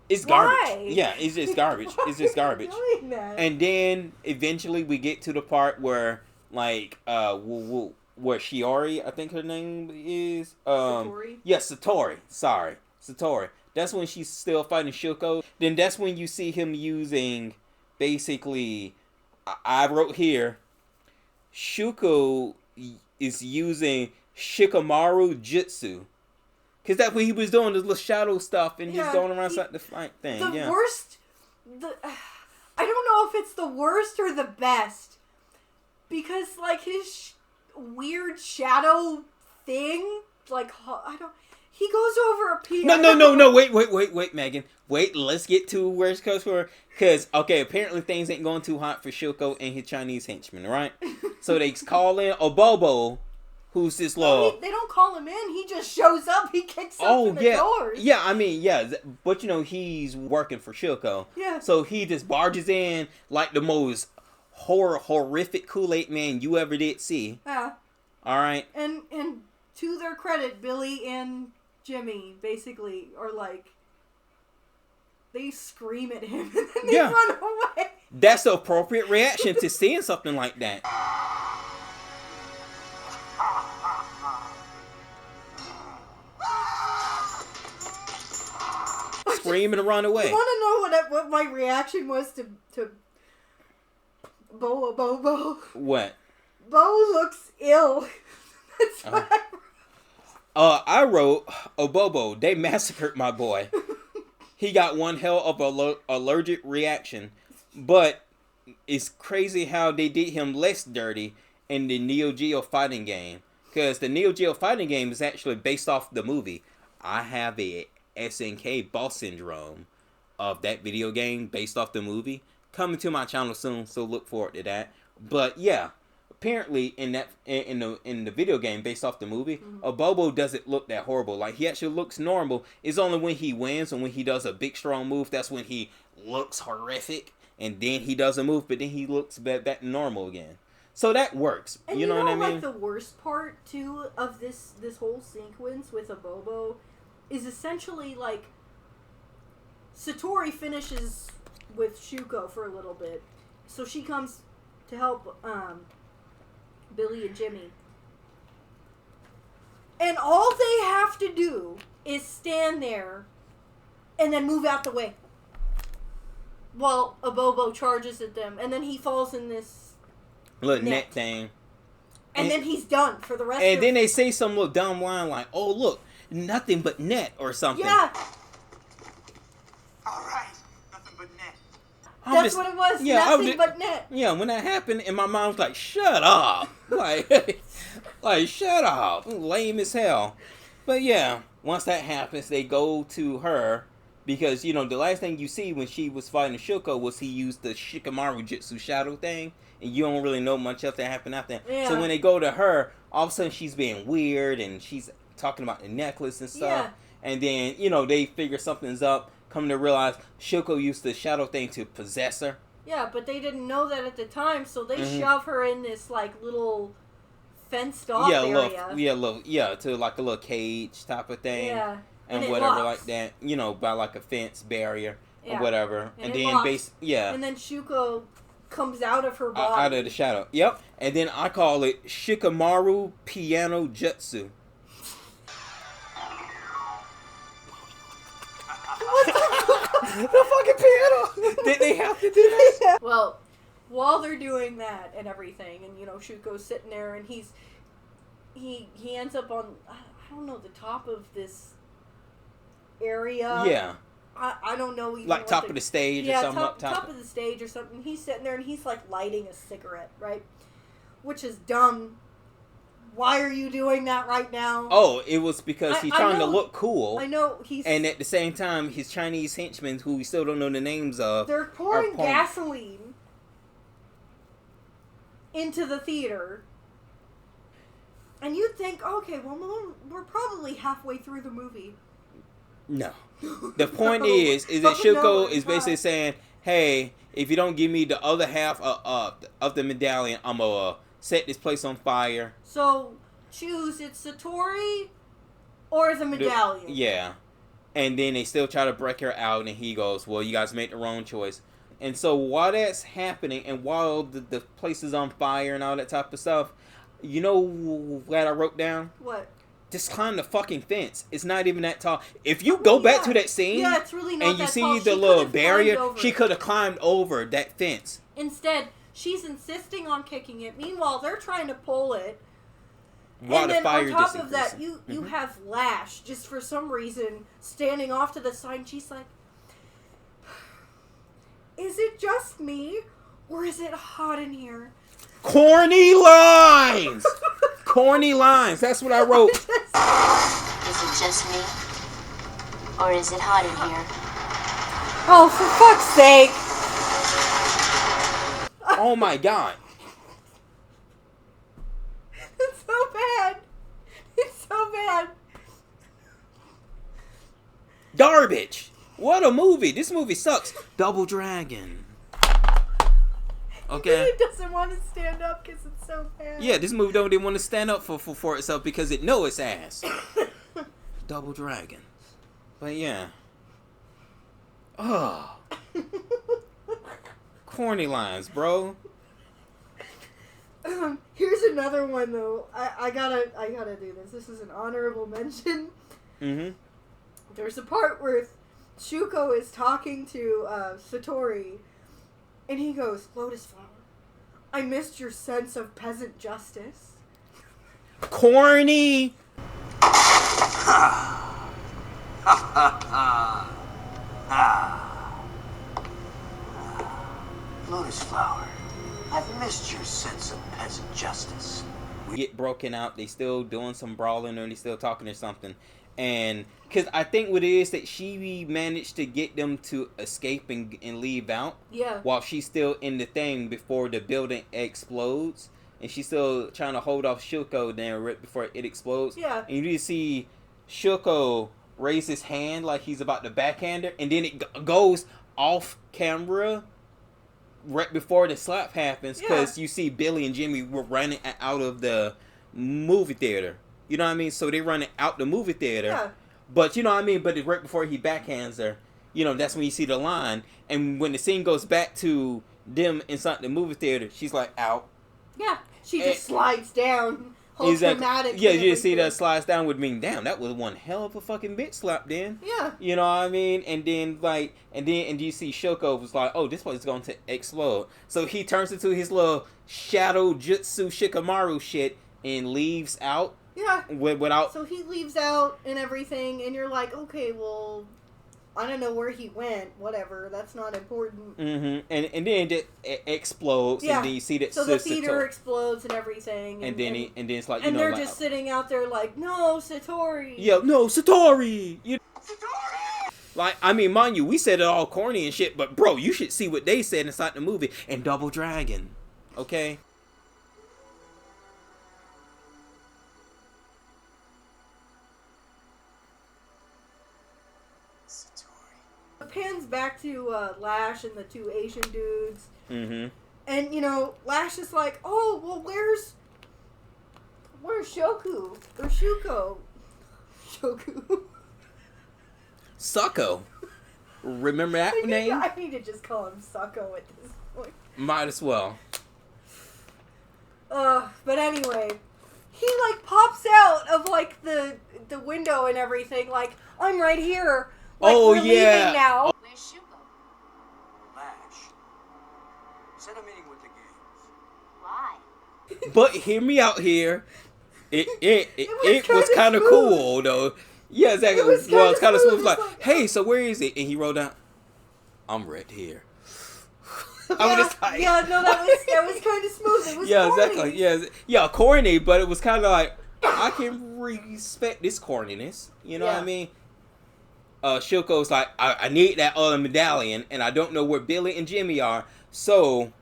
it's garbage. Yeah, it's just garbage. It's just garbage. And then eventually we get to the part where like where Shiori, I think her name is Satori? Yeah, Satori. Sorry. Satori. That's when she's still fighting Shuko. Then that's when you see him using basically I wrote here Shuko is using Shikamaru Jutsu. Because that's what he was doing, this little shadow stuff and just going around the fight thing. The worst... I don't know if it's the worst or the best. Because, like, his weird shadow thing, like, I don't... He goes over a piece... No, wait, Megan. Wait, let's get to where it goes for... Because, okay, apparently things ain't going too hot for Shuko and his Chinese henchmen, right? So they call in Obobo... Who's this little... They don't call him in. He just shows up. He kicks up the doors. Yeah, I mean, yeah. But, you know, he's working for Shuko. Yeah. So he just barges in like the most horrific Kool-Aid man you ever did see. Yeah. All right. And to their credit, Billy and Jimmy basically are like... They scream at him and then they run away. That's the appropriate reaction to seeing something like that. Scream and run away. You want to know what my reaction was to Bo? What? Bo looks ill. That's what I wrote, Obobo, they massacred my boy. He got one hell of a allergic reaction. But it's crazy how they did him less dirty in the Neo Geo fighting game. Because the Neo Geo fighting game is actually based off the movie. I have a SNK boss syndrome of that video game based off the movie coming to my channel soon, so look forward to that. But yeah, apparently in the video game based off the movie, Obobo doesn't look that horrible. Like, he actually looks normal. It's only when he wins and when he does a big strong move, that's when he looks horrific, and then he does a move, but then he looks back normal again. So that works. And you know what I mean? Like the worst part too of this whole sequence with Abobo is essentially like Satori finishes with Shuko for a little bit, so she comes to help Billy and Jimmy, and all they have to do is stand there and then move out the way while Abobo charges at them, and then he falls in this little net thing. And then he's done for the rest and then they say some little dumb line like, oh, look, nothing but net or something. Yeah. All right, nothing but net. That's what it was. Yeah, nothing but net. Yeah, when that happened, and my mom was like, shut up. like, shut up. Lame as hell. But yeah, once that happens, they go to her. Because, the last thing you see when she was fighting Shuko was he used the Shikamaru Jutsu shadow thing. And you don't really know much else that happened after that. Yeah. So when they go to her, all of a sudden she's being weird and she's talking about the necklace and stuff. Yeah. And then, they figure something's up, come to realize Shuko used the shadow thing to possess her. Yeah, but they didn't know that at the time, so they shove her in this, like, little fenced off area. To like a little cage type of thing. Yeah. And whatever like that, by like a fence barrier or whatever. And then And then Shuko comes out of her body. Out of the shadow. Yep. And then I call it Shikamaru Piano Jutsu. The fucking piano! Did they have to do that? Well, while they're doing that and everything, and Shuko's sitting there, and he ends up on, I don't know, the top of this area. Yeah. I don't know even like top of the stage or something. Top of the stage or something. He's sitting there and he's like lighting a cigarette, right? Which is dumb. Why are you doing that right now? Oh, it was because he's trying to look cool. I know and at the same time, his Chinese henchmen, who we still don't know the names of, they're pouring gasoline into the theater. And you'd think, okay, well, we're probably halfway through the movie. No. The point is that Shuko is basically saying, hey, if you don't give me the other half of the medallion, I'm going to set this place on fire. So, choose it's Satori or the medallion. Yeah. And then they still try to break her out, and he goes, well, you guys made the wrong choice. And so while that's happening, and while the place is on fire and all that type of stuff, you know what I wrote down? What? Just climb the fucking fence. It's not even that tall. If you go back to that scene, it's really not and you that see tall. the little barrier, she could have climbed over that fence. Instead, she's insisting on kicking it. Meanwhile, they're trying to pull it. While and the then fire on top just of that, you have Lash just for some reason standing off to the side. And she's like, "Is it just me, or is it hot in here?" Corny lines. Corny lines. That's what I wrote. Is it just me? Or is it hot in here? Oh, for fuck's sake. Oh my god. It's so bad. It's so bad. Garbage. What a movie. This movie sucks. Double Dragon. Okay. It doesn't want to stand up because it's so bad. Yeah, this movie don't even want to stand up for itself because it know its ass. Double Dragon. But yeah. Oh. Corny lines, bro. Here's another one though. I gotta do this. This is an honorable mention. Mm-hmm. There's a part where Shuko is talking to Satori, and he goes, "Lotus Flower, I missed your sense of peasant justice." Corny. Lotus Flower, I've missed your sense of peasant justice. We get broken out. They still doing some brawling or they still talking or something. And because I think what it is that she managed to get them to escape and leave out. Yeah. While she's still in the thing before the building explodes. And she's still trying to hold off Shuko then right before it explodes. Yeah. And you just see Shuko raise his hand like he's about to backhand her. And then it goes off camera right before the slap happens, because you see Billy and Jimmy were running out of the movie theater. You know what I mean? So they running out the movie theater. Yeah. But you know what I mean? But it's right before he backhands her. You know, that's when you see the line. And when the scene goes back to them inside the movie theater, she's like, out. Yeah. She just slides down. Whole dramatic. Yeah, you see that slides down with me. Damn, that was one hell of a fucking bitch slap then. Yeah. You know what I mean? And then and you see Shoko was like, oh, this place is going to explode. So he turns into his little shadow jutsu Shikamaru shit and leaves out. Yeah. Without. So he leaves out and everything, and you're like, okay, well, I don't know where he went. Whatever, that's not important. Mm-hmm. And then it explodes. Yeah. And then you see that. So the theater explodes and everything. And then it's like, and you know, they're like, just sitting out there like, no, Satori. Yeah, no, Satori. Satori. Like, I mean, mind you, we said it all corny and shit, but bro, you should see what they said inside the movie in Double Dragon. Okay. It pans back to Lash and the two Asian dudes. Mm-hmm. And, you know, Lash is like, oh, well, where's Shoku? Or Shuko? Shoku. Sucko. Remember that name? I need to just call him Sucko at this point. Might as well. But anyway, he, like, pops out of, like, the window and everything, like, I'm right here. Like, Oh, we're yeah. leaving now. Where's Shuko? Lash. Set a meeting with the gangs. Why? But hear me out here. It was kind of smooth. cool though. Yeah, exactly. It was Well, it's kind of smooth. smooth. Like, hey, so where is it? And he wrote down, I'm right here. I was just like, yeah, no, that was kind of smooth. It was yeah, corny. exactly. Yeah, corny, but it was kind of like, I can respect this corniness. You know what I mean? Shuko's like, I need that other medallion, and I don't know where Billy and Jimmy are. So,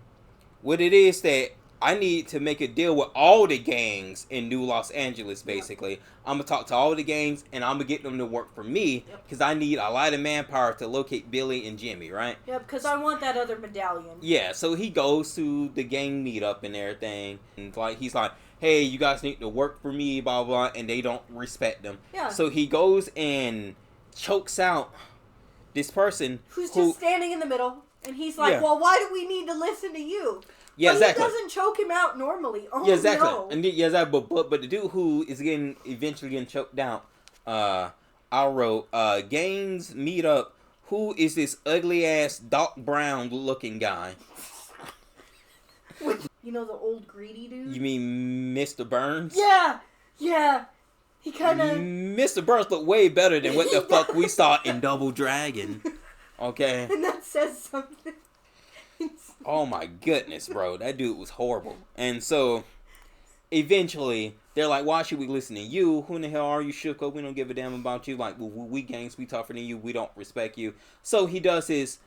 what it is that I need to make a deal with all the gangs in New Los Angeles, basically. I'm going to talk to all the gangs, and I'm going to get them to work for me, because I need a lot of manpower to locate Billy and Jimmy, right? Yeah, because I want that other medallion. Yeah, so he goes to the gang meetup and everything, and like he's like, hey, you guys need to work for me, blah, blah, and they don't respect them. Yeah. So he goes and chokes out this person who's just standing in the middle, and he's like, well, why do we need to listen to you? Yeah, but exactly. He doesn't choke him out normally. Oh, yeah, exactly. No. And exactly. But the dude who is eventually getting choked out, I wrote, gangs meet up. Who is this ugly ass Doc Brown looking guy? You know the old greedy dude? You mean Mr. Burns? Yeah. He kind of... Mr. Burns looked way better than what the fuck we saw in Double Dragon. Okay? And that says something. Oh my goodness, bro. That dude was horrible. And so, eventually, they're like, why should we listen to you? Who in the hell are you, Shuko? We don't give a damn about you. Like, we gangs, we tougher than you. We don't respect you. So, he does his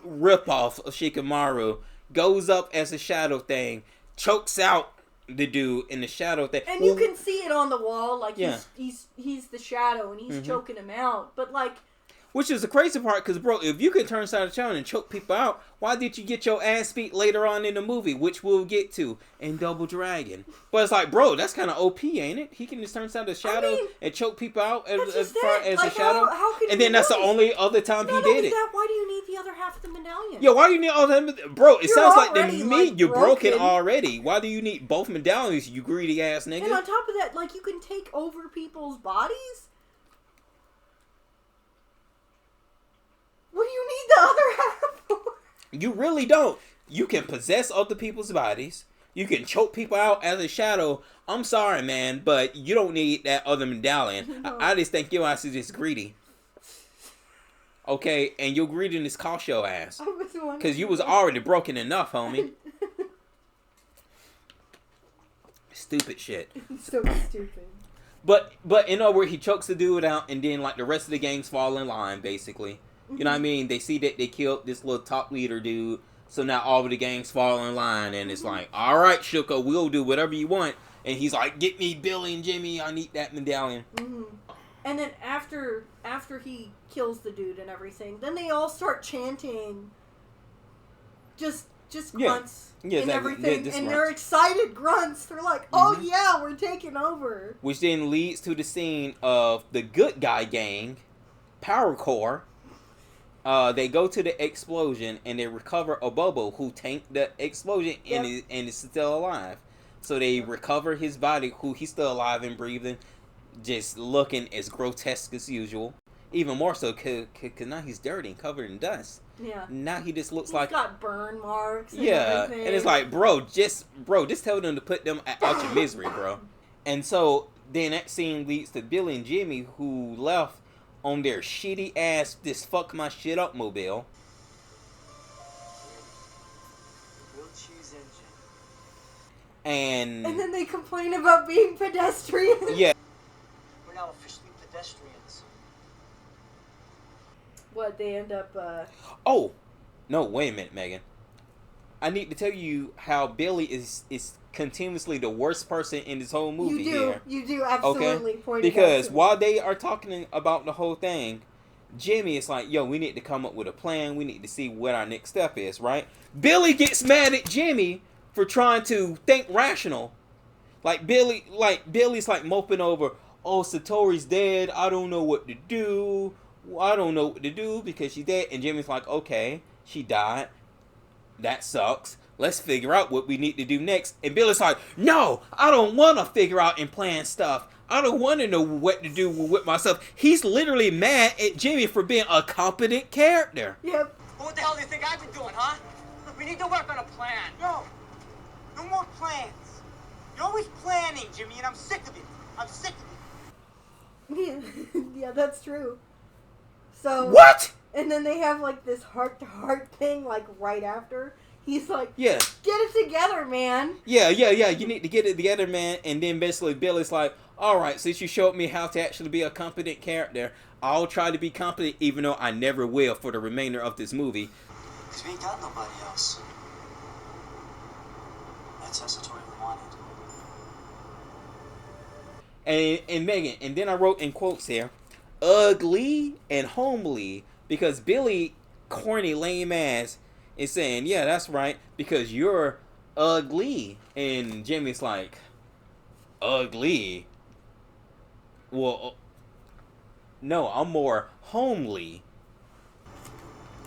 ripoff of Shikamaru, goes up as a shadow thing, chokes out the dude in the shadow thing. And you can see it on the wall. Like, yeah. he's the shadow, and he's choking him out. But, like... Which is the crazy part, because, bro, if you can turn inside the channel and choke people out, why did you get your ass beat later on in the movie, which we'll get to in Double Dragon? But it's like, bro, that's kind of OP, ain't it? He can just turn inside the shadow and choke people out as a shadow. How and then that's the only other time he did it. Why do you need the other half of the medallion? Yeah, why do you need all that? Bro, it sounds like to me like, you're broken already. Why do you need both medallions, you greedy ass nigga? And on top of that, like, you can take over people's bodies? What do you need the other half for? You really don't. You can possess other people's bodies. You can choke people out as a shadow. I'm sorry, man, but you don't need that other medallion. No. I just think your ass is just greedy. Okay, and your greediness cost your ass. Because you was already broken enough, homie. Stupid shit. So stupid. But in other words, he chokes the dude out, and then like the rest of the gangs fall in line, basically. You know what I mean? They see that they killed this little top leader dude, so now all of the gangs fall in line, and it's like, all right, Shuko, we'll do whatever you want. And he's like, get me Billy and Jimmy, I need that medallion. And then after he kills the dude and everything, then they all start chanting just Yeah. grunts Yeah, and exactly. everything, Just and grunts. they're excited grunts. They're like, "Oh yeah, we're taking over." Which then leads to the scene of the good guy gang, Power Core. They go to the explosion and they recover Obobo, who tanked the explosion and is still alive. So they recover his body, who he's still alive and breathing, just looking as grotesque as usual. Even more so, cause now he's dirty and covered in dust. Yeah. Now he just looks He's like got burn marks. And yeah, everything. and it's like, just tell them to put them out your misery, bro. And so then that scene leads to Billy and Jimmy, who left on their shitty ass this fuck my shit up mobile. Grilled cheese engine. And then they complain about being pedestrians. yeah, We're now officially pedestrians. What, they end up, oh no, wait a minute, Megan. I need to tell you how Billy is continuously the worst person in this whole movie here. You do absolutely point it out Because to me. while they are talking about the whole thing, Jimmy is like, yo, we need to come up with a plan. We need to see what our next step is, right? Billy gets mad at Jimmy for trying to think rational. Billy's like moping over, oh, Satori's dead. I don't know what to do. I don't know what to do because she's dead. And Jimmy's like, okay, she died. That sucks. Let's figure out what we need to do next. And Billy's like, no, I don't want to figure out and plan stuff. I don't want to know what to do with myself. He's literally mad at Jimmy for being a competent character. Yep. What the hell do you think I've been doing, huh? We need to work on a plan. No more plans. You're always planning, Jimmy, and I'm sick of it. I'm sick of it. Yeah, yeah, that's true. So What? And then they have like this heart-to-heart thing like right after. He's like, Yeah. Get it together, man. Yeah. You need to get it together, man. And then basically Billy's like, all right, since you showed me how to actually be a competent character, I'll try to be competent even though I never will for the remainder of this movie. Because we ain't got nobody else. That's how Satori wanted. And Megan, and then I wrote in quotes here, ugly and homely, because Billy, corny, lame ass, is saying, yeah, that's right, because you're ugly. And Jimmy's like, ugly? Well, no, I'm more homely.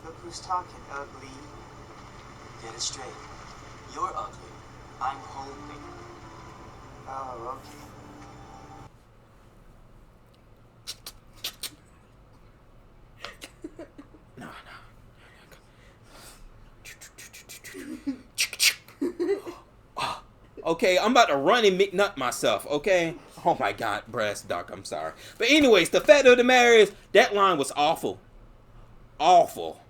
Look who's talking, ugly. Get it straight. You're ugly. I'm homely. Oh, okay. Okay, I'm about to run and McNut myself, okay? Oh my god, breast doc, I'm sorry. But anyways, the fact of the matter is, that line was awful. Awful.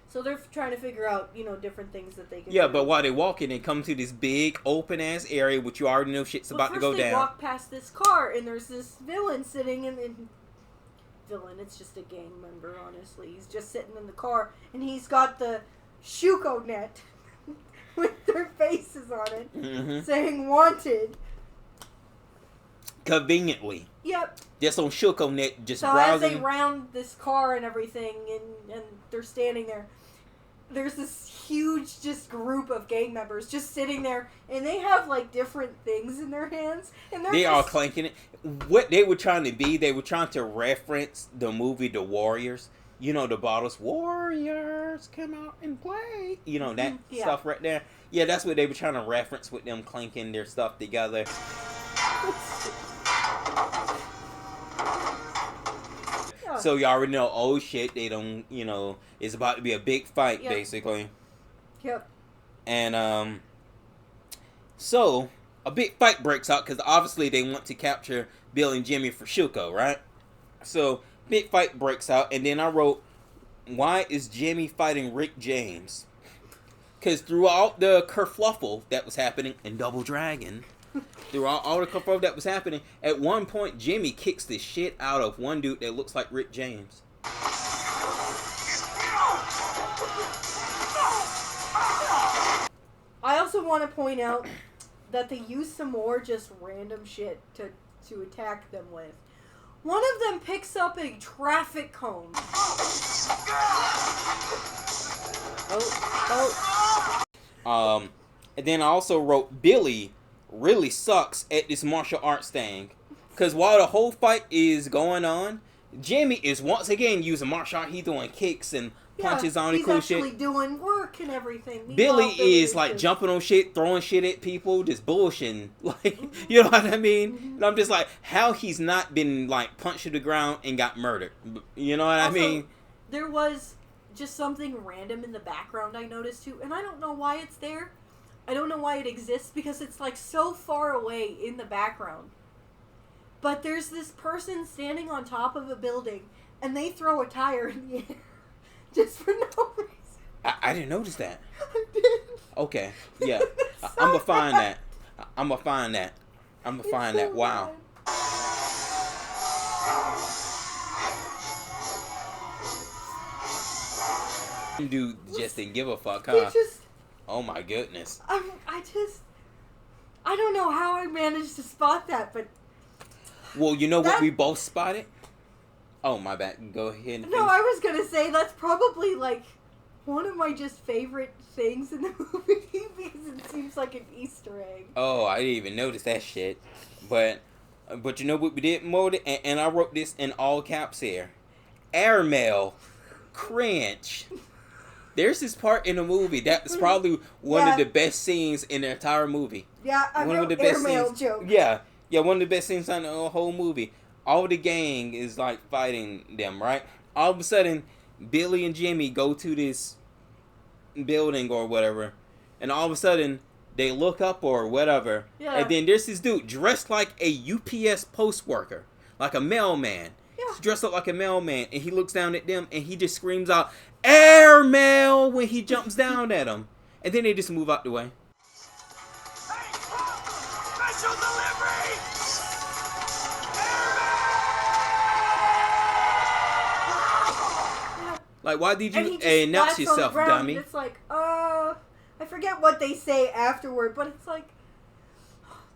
So they're trying to figure out, different things that they can Yeah, do. but while they walking, they come to this big open-ass area, which you already know shit's about to go First they down. walk past this car, and there's this villain sitting in... Villain, it's just a gang member, honestly. He's just sitting in the car, and he's got the Shuko net with their faces on it, saying wanted. Conveniently. Yep. Just on ShukoNet, just So browsing. as they round this car and everything, and they're standing there, there's this huge just group of gang members just sitting there, and they have like different things in their hands, and They are just, clanking it. What they were trying to be, they were trying to reference the movie The Warriors. You know, the bottles, Warriors, come out and play. You know, that stuff right there. Yeah, that's what they were trying to reference with them clanking their stuff together. So you already know, oh shit, they don't, it's about to be a big fight, basically. Yep. And, so, a big fight breaks out, because obviously they want to capture Bill and Jimmy for Shuko, right? So, big fight breaks out, and then I wrote, why is Jimmy fighting Rick James? Because throughout the kerfluffle that was happening in Double Dragon, throughout all the kerfuffle that was happening, at one point, Jimmy kicks the shit out of one dude that looks like Rick James. I also want to point out that they use some more just random shit to attack them with. One of them picks up a traffic cone. And then I also wrote Billy really sucks at this martial arts thing. Because while the whole fight is going on, Jimmy is once again using martial art. He's doing kicks and punches on the cool shit. He's actually doing work and everything. Billy is like jumping on shit, throwing shit at people, just bullshitting. Like, you know what I mean? And I'm just like, how he's not been like punched to the ground and got murdered. You know what I mean? There was just something random in the background I noticed too, and I don't know why it's there. I don't know why it exists because it's like so far away in the background. But there's this person standing on top of a building, and they throw a tire in the air. Just for no reason. I didn't notice that. I did. Okay, yeah. So I'm gonna find bad. that. I'm gonna find that. I'm gonna find so that. Wow. Dude just didn't give a fuck, huh? Oh my goodness. I don't know how I managed to spot that, but... Well, you know what we both spotted? Oh, my bad. Go ahead and No, I was going to say that's probably, like, one of my just favorite things in the movie because it seems like an Easter egg. Oh, I didn't even notice that shit. But you know what we did, Mode? And I wrote this in all caps here. Airmail. Cringe. There's this part in the movie that was probably one of the best scenes in the entire movie. Yeah, I one wrote of the best airmail scenes. joke. Yeah, one of the best scenes in the whole movie. All the gang is like fighting them, right? All of a sudden, Billy and Jimmy go to this building or whatever, and all of a sudden they look up or whatever, and then there's this dude dressed like a UPS post worker, like a mailman. He's dressed up like a mailman, and he looks down at them, and he just screams out, "Airmail!" when he jumps down at them, and then they just move out the way. Hey, special delivery! Like, why did And you he just announce splats on the yourself, ground, dummy? and it's like, I forget what they say afterward, but it's like,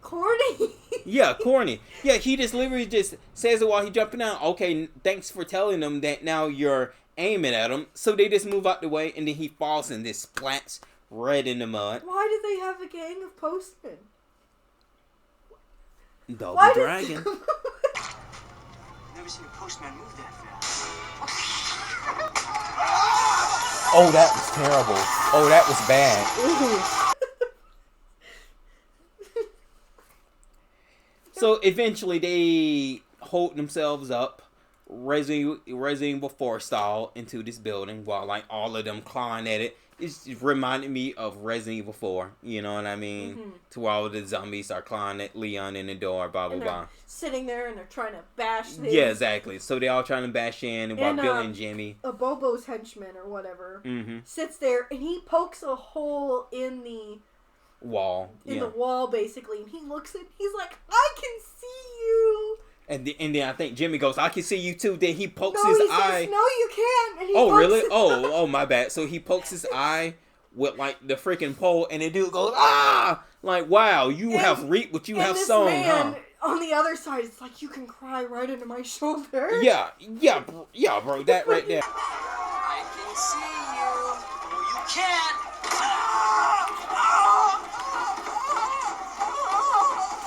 corny. Yeah, corny. Yeah, he just literally just says it while he's jumping out. Okay, thanks for telling them that now you're aiming at him. So they just move out the way, and then he falls and this splats red in the mud. Why do they have a gang of postmen? Double Dragon. Never seen a postman move that fast. Oh, that was terrible. Oh, that was bad. So eventually they hold themselves up, Resident Evil 4 style, into this building while like all of them clawing at it. It's reminded me of Resident Evil 4, you know what I mean? Mm-hmm. To all of the zombies are clawing at Leon in the door, blah, blah, blah. Sitting there and they're trying to bash things. Yeah, exactly. So they all trying to bash in, while Billy and Jimmy... A Bobo's henchman or whatever sits there and he pokes a hole in the... wall. In the wall, basically. And he looks at he's like, I can see you! And then I think Jimmy goes, I can see you too. Then he pokes he his says, eye. No, you can't. And he really? Oh, my bad. So he pokes his eye with like the freaking pole, and the dude goes, ah! Like, wow, you have reaped what you have sown, huh? On the other side, it's like, you can cry right into my shoulder. Yeah, bro, that right there. I can see you. No, you can't.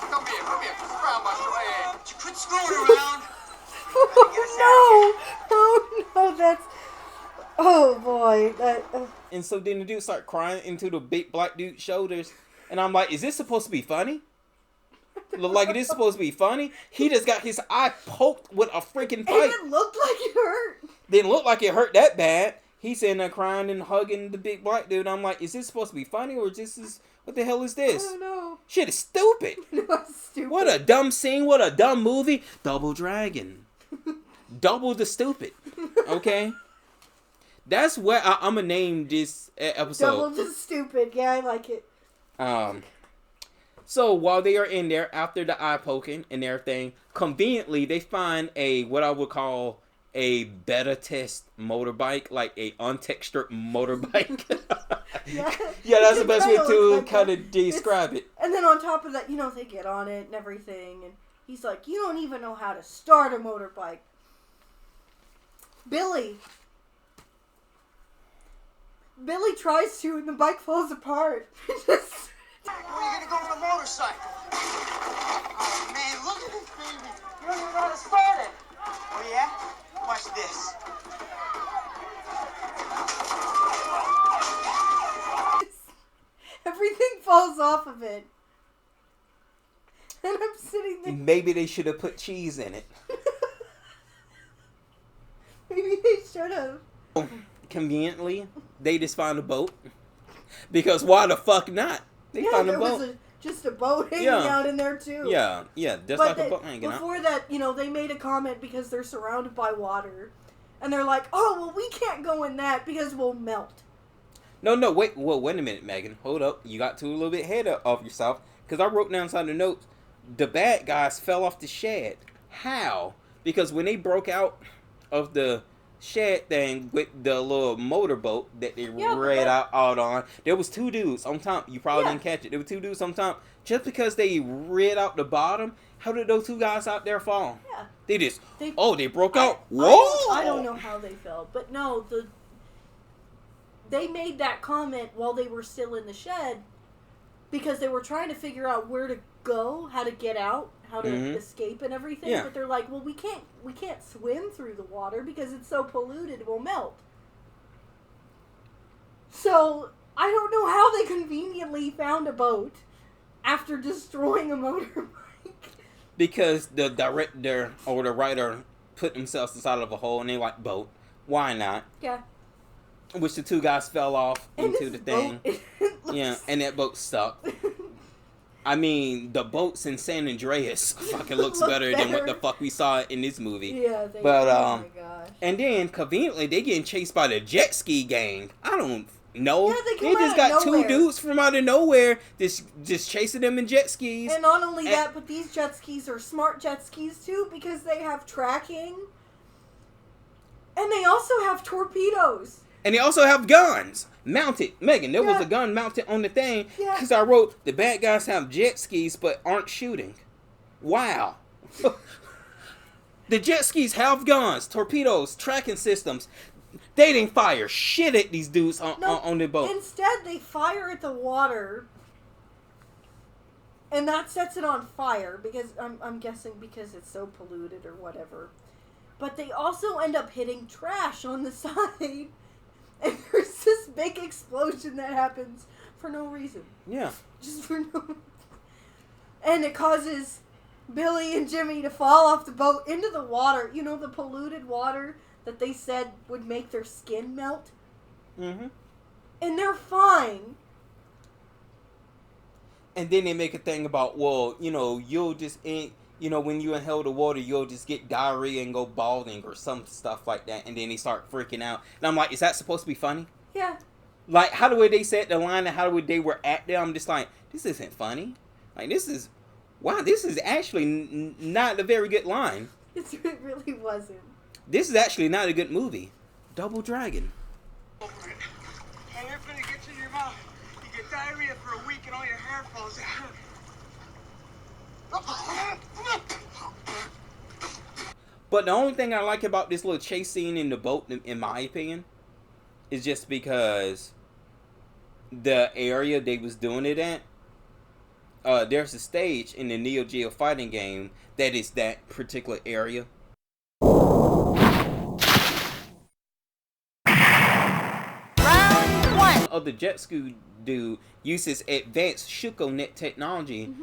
Come here. Grab my shoulder. You quit screwing around. No, that's... Oh, boy. And so then the dude start crying into the big black dude's shoulders. And I'm like, is this supposed to be funny? Look like it is supposed to be funny? He just got his eye poked with a freaking pipe. It looked like it hurt. Didn't look like it hurt that bad. He's sitting there crying and hugging the big black dude. I'm like, is this supposed to be funny or what the hell is this? I don't know. Shit is stupid. No, it's stupid. What a dumb scene. What a dumb movie. Double Dragon. Double the stupid. Okay? That's what I'm going to name this episode. Double the stupid. Yeah, I like it. So while they are in there, after the eye poking and everything, conveniently they find what I would call a beta test motorbike, like a untextured motorbike. Yeah, that's the best way to kind of describe it. And then on top of that, they get on it and everything, and he's like, you don't even know how to start a motorbike. Billy tries to, and the bike falls apart. Just... Where are you gonna go on a motorcycle? Oh man, look at this baby. You don't even know how to start it. Oh yeah? Watch this. Everything falls off of it. And I'm sitting there. Maybe they should have put cheese in it. Maybe they should have. Conveniently, they just found a boat. Because why the fuck not? They found a there boat. was just a boat hanging out in there too. Yeah, just but like a boat hanging out. Before that, they made a comment because they're surrounded by water. And they're like, oh, well, we can't go in that because we'll melt. No, wait. Well, wait a minute, Megan. Hold up. You got too a little bit ahead of yourself. Because I wrote down inside the notes, the bad guys fell off the shed. How? Because when they broke out of the shed thing with the little motorboat that they ran out on, there was two dudes on top. You probably didn't catch it. There were two dudes on top. Just because they rid out the bottom, how did those two guys out there fall? Yeah. They broke out. Whoa! I don't know how they fell. But no, they made that comment while they were still in the shed because they were trying to figure out where to go, how to get out, how to escape and everything. Yeah. But they're like, well, we can't swim through the water because it's so polluted it will melt. So I don't know how they conveniently found a boat after destroying a motorbike. Because the director or the writer put themselves inside of a hole and they like, boat. Why not? Yeah. Which the two guys fell off into the thing. Yeah, and that boat stuck. I mean, the boats in San Andreas fucking looks better than what the fuck we saw in this movie. Yeah, oh my gosh. And then conveniently they getting chased by the jet ski gang. I don't know. Yeah, they just got two dudes from out of nowhere just chasing them in jet skis. And not only that, but these jet skis are smart jet skis too because they have tracking. And they also have torpedoes. And they also have guns mounted. Megan, there was a gun mounted on the thing. Because I wrote, the bad guys have jet skis but aren't shooting. Wow. The jet skis have guns, torpedoes, tracking systems. They didn't fire shit at these dudes on the boat. Instead, they fire at the water. And that sets it on fire. Because I'm guessing because it's so polluted or whatever. But they also end up hitting trash on the side. And there's this big explosion that happens for no reason. Yeah. Just for no... And it causes Billy and Jimmy to fall off the boat into the water. You know, the polluted water that they said would make their skin melt? Mm-hmm. And they're fine. And then they make a thing about, well, you'll just... when you inhale the water, you'll just get diarrhea and go balding or some stuff like that. And then they start freaking out. And I'm like, is that supposed to be funny? Yeah. Like, how the way they said the line and how the way they were at there, I'm just like, this isn't funny. Like, this is actually not a very good line. It really wasn't. This is actually not a good movie. Double Dragon. And everything that gets in your mouth, you get diarrhea for a week and all your hair falls out. But the only thing I like about this little chase scene in the boat, in my opinion, is just because the area they was doing it at, there's a stage in the Neo Geo fighting game that is that particular area. Round 1 of the jet ski dude uses advanced ShukoNet technology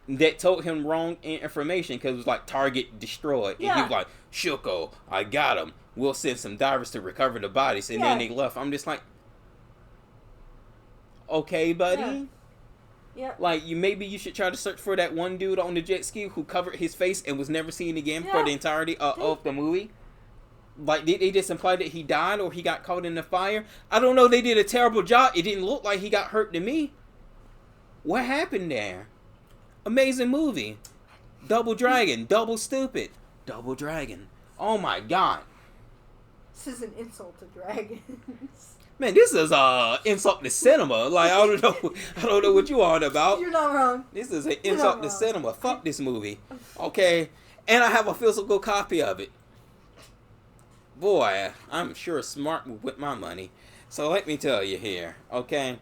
that told him wrong information because it was like target destroyed. And he was like, Shuko, I got him. We'll send some divers to recover the bodies. And then they left. I'm just like, okay, buddy. Yeah. Like, maybe you should try to search for that one dude on the jet ski who covered his face and was never seen again for the entirety of the movie. Like, did they just imply that he died or he got caught in the fire? I don't know. They did a terrible job. It didn't look like he got hurt to me. What happened there? Amazing movie. Double Dragon. Double stupid. Double Dragon. Oh my god. This is an insult to dragons. Man, this is insult to cinema. Like, I don't know what you on about. You're not wrong. This is an insult to cinema. Fuck this movie. Okay. And I have a physical copy of it. Boy, I'm sure smart with my money. So let me tell you here, okay?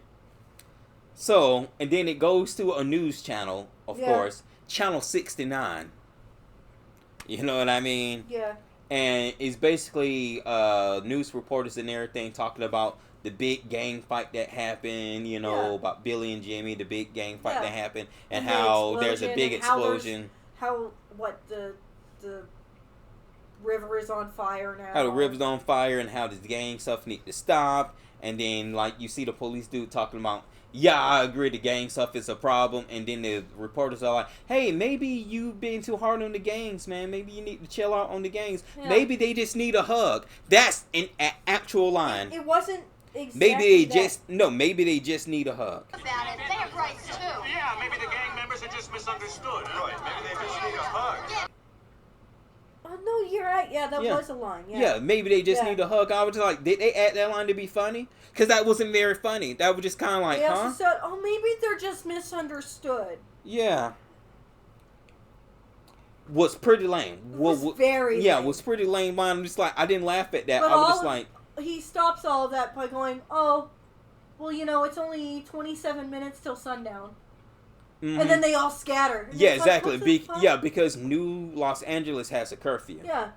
So, and then it goes to a news channel, of course, Channel 69. You know what I mean? Yeah. And it's basically news reporters and everything talking about the big gang fight that happened, you know, about Billy and Jimmy, the big gang fight that happened, and how there's a big explosion. How the river is on fire now. How the river's on fire and how the gang stuff need to stop. And then, like, you see the police dude talking about, yeah, I agree the gang stuff is a problem. And then the reporters are like, hey, maybe you've been too hard on the gangs, man. Maybe you need to chill out on the gangs. Yeah. Maybe they just need a hug. That's an actual line. It wasn't exactly maybe they just need a hug. About it. They have rights too. Yeah, maybe the gang members are just misunderstood. Right, maybe they just need a hug. Oh, no, you're right. Yeah, that was a line. Yeah, maybe they just need a hug. I was just like, did they add that line to be funny? Because that wasn't very funny. That was just kind of like, they also said, oh, maybe they're just misunderstood. Yeah. Was pretty lame. Was very lame. Yeah, was pretty lame. I'm just like, I didn't laugh at that. But I was just like... He stops all of that by going, oh, well, you know, it's only 27 minutes till sundown. Mm-hmm. And then they all scatter. And yeah, exactly. Because New Los Angeles has a curfew. Yeah.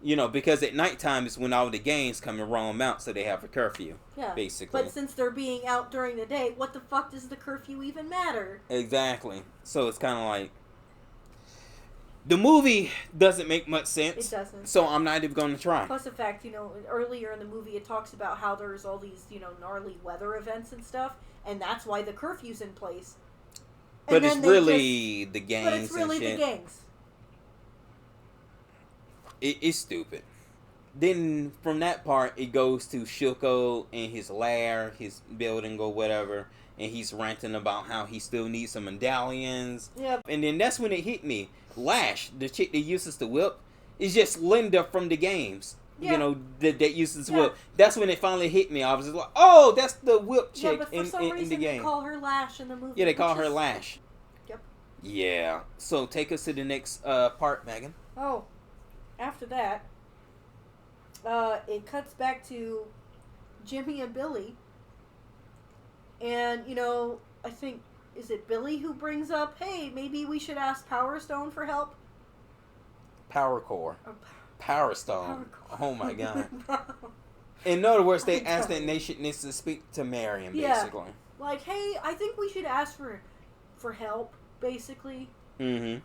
You know, because at nighttime is when all the gangs come and roam out, so they have a curfew. Yeah. Basically. But since they're being out during the day, what the fuck does the curfew even matter? Exactly. So it's kind of like... The movie doesn't make much sense. It doesn't. So I'm not even going to try. Plus the fact, you know, earlier in the movie it talks about how there's all these, you know, gnarly weather events and stuff, and that's why the curfew's in place. But it's really the gangs. But it's really the gangs. It's stupid. Then from that part, it goes to Shuko in his lair, his building or whatever, and he's ranting about how he still needs some medallions. Yep. And then that's when it hit me. Lash, the chick that uses the whip, is just Linda from the games. Yeah. You know, that uses whip. That's when it finally hit me. I was just like, oh, that's the whip chick but for some reason the game. They call her Lash in the movie. Yeah, they call her Lash. Yep. Yeah. So take us to the next part, Megan. Oh, after that, it cuts back to Jimmy and Billy. And, you know, I think, is it Billy who brings up, hey, maybe we should ask Power Stone for help? Power Core. Power Stone. Oh my god. In other words, they asked that nation needs to speak to Marion, basically. Like, hey, I think we should ask for help, basically. Mm-hmm.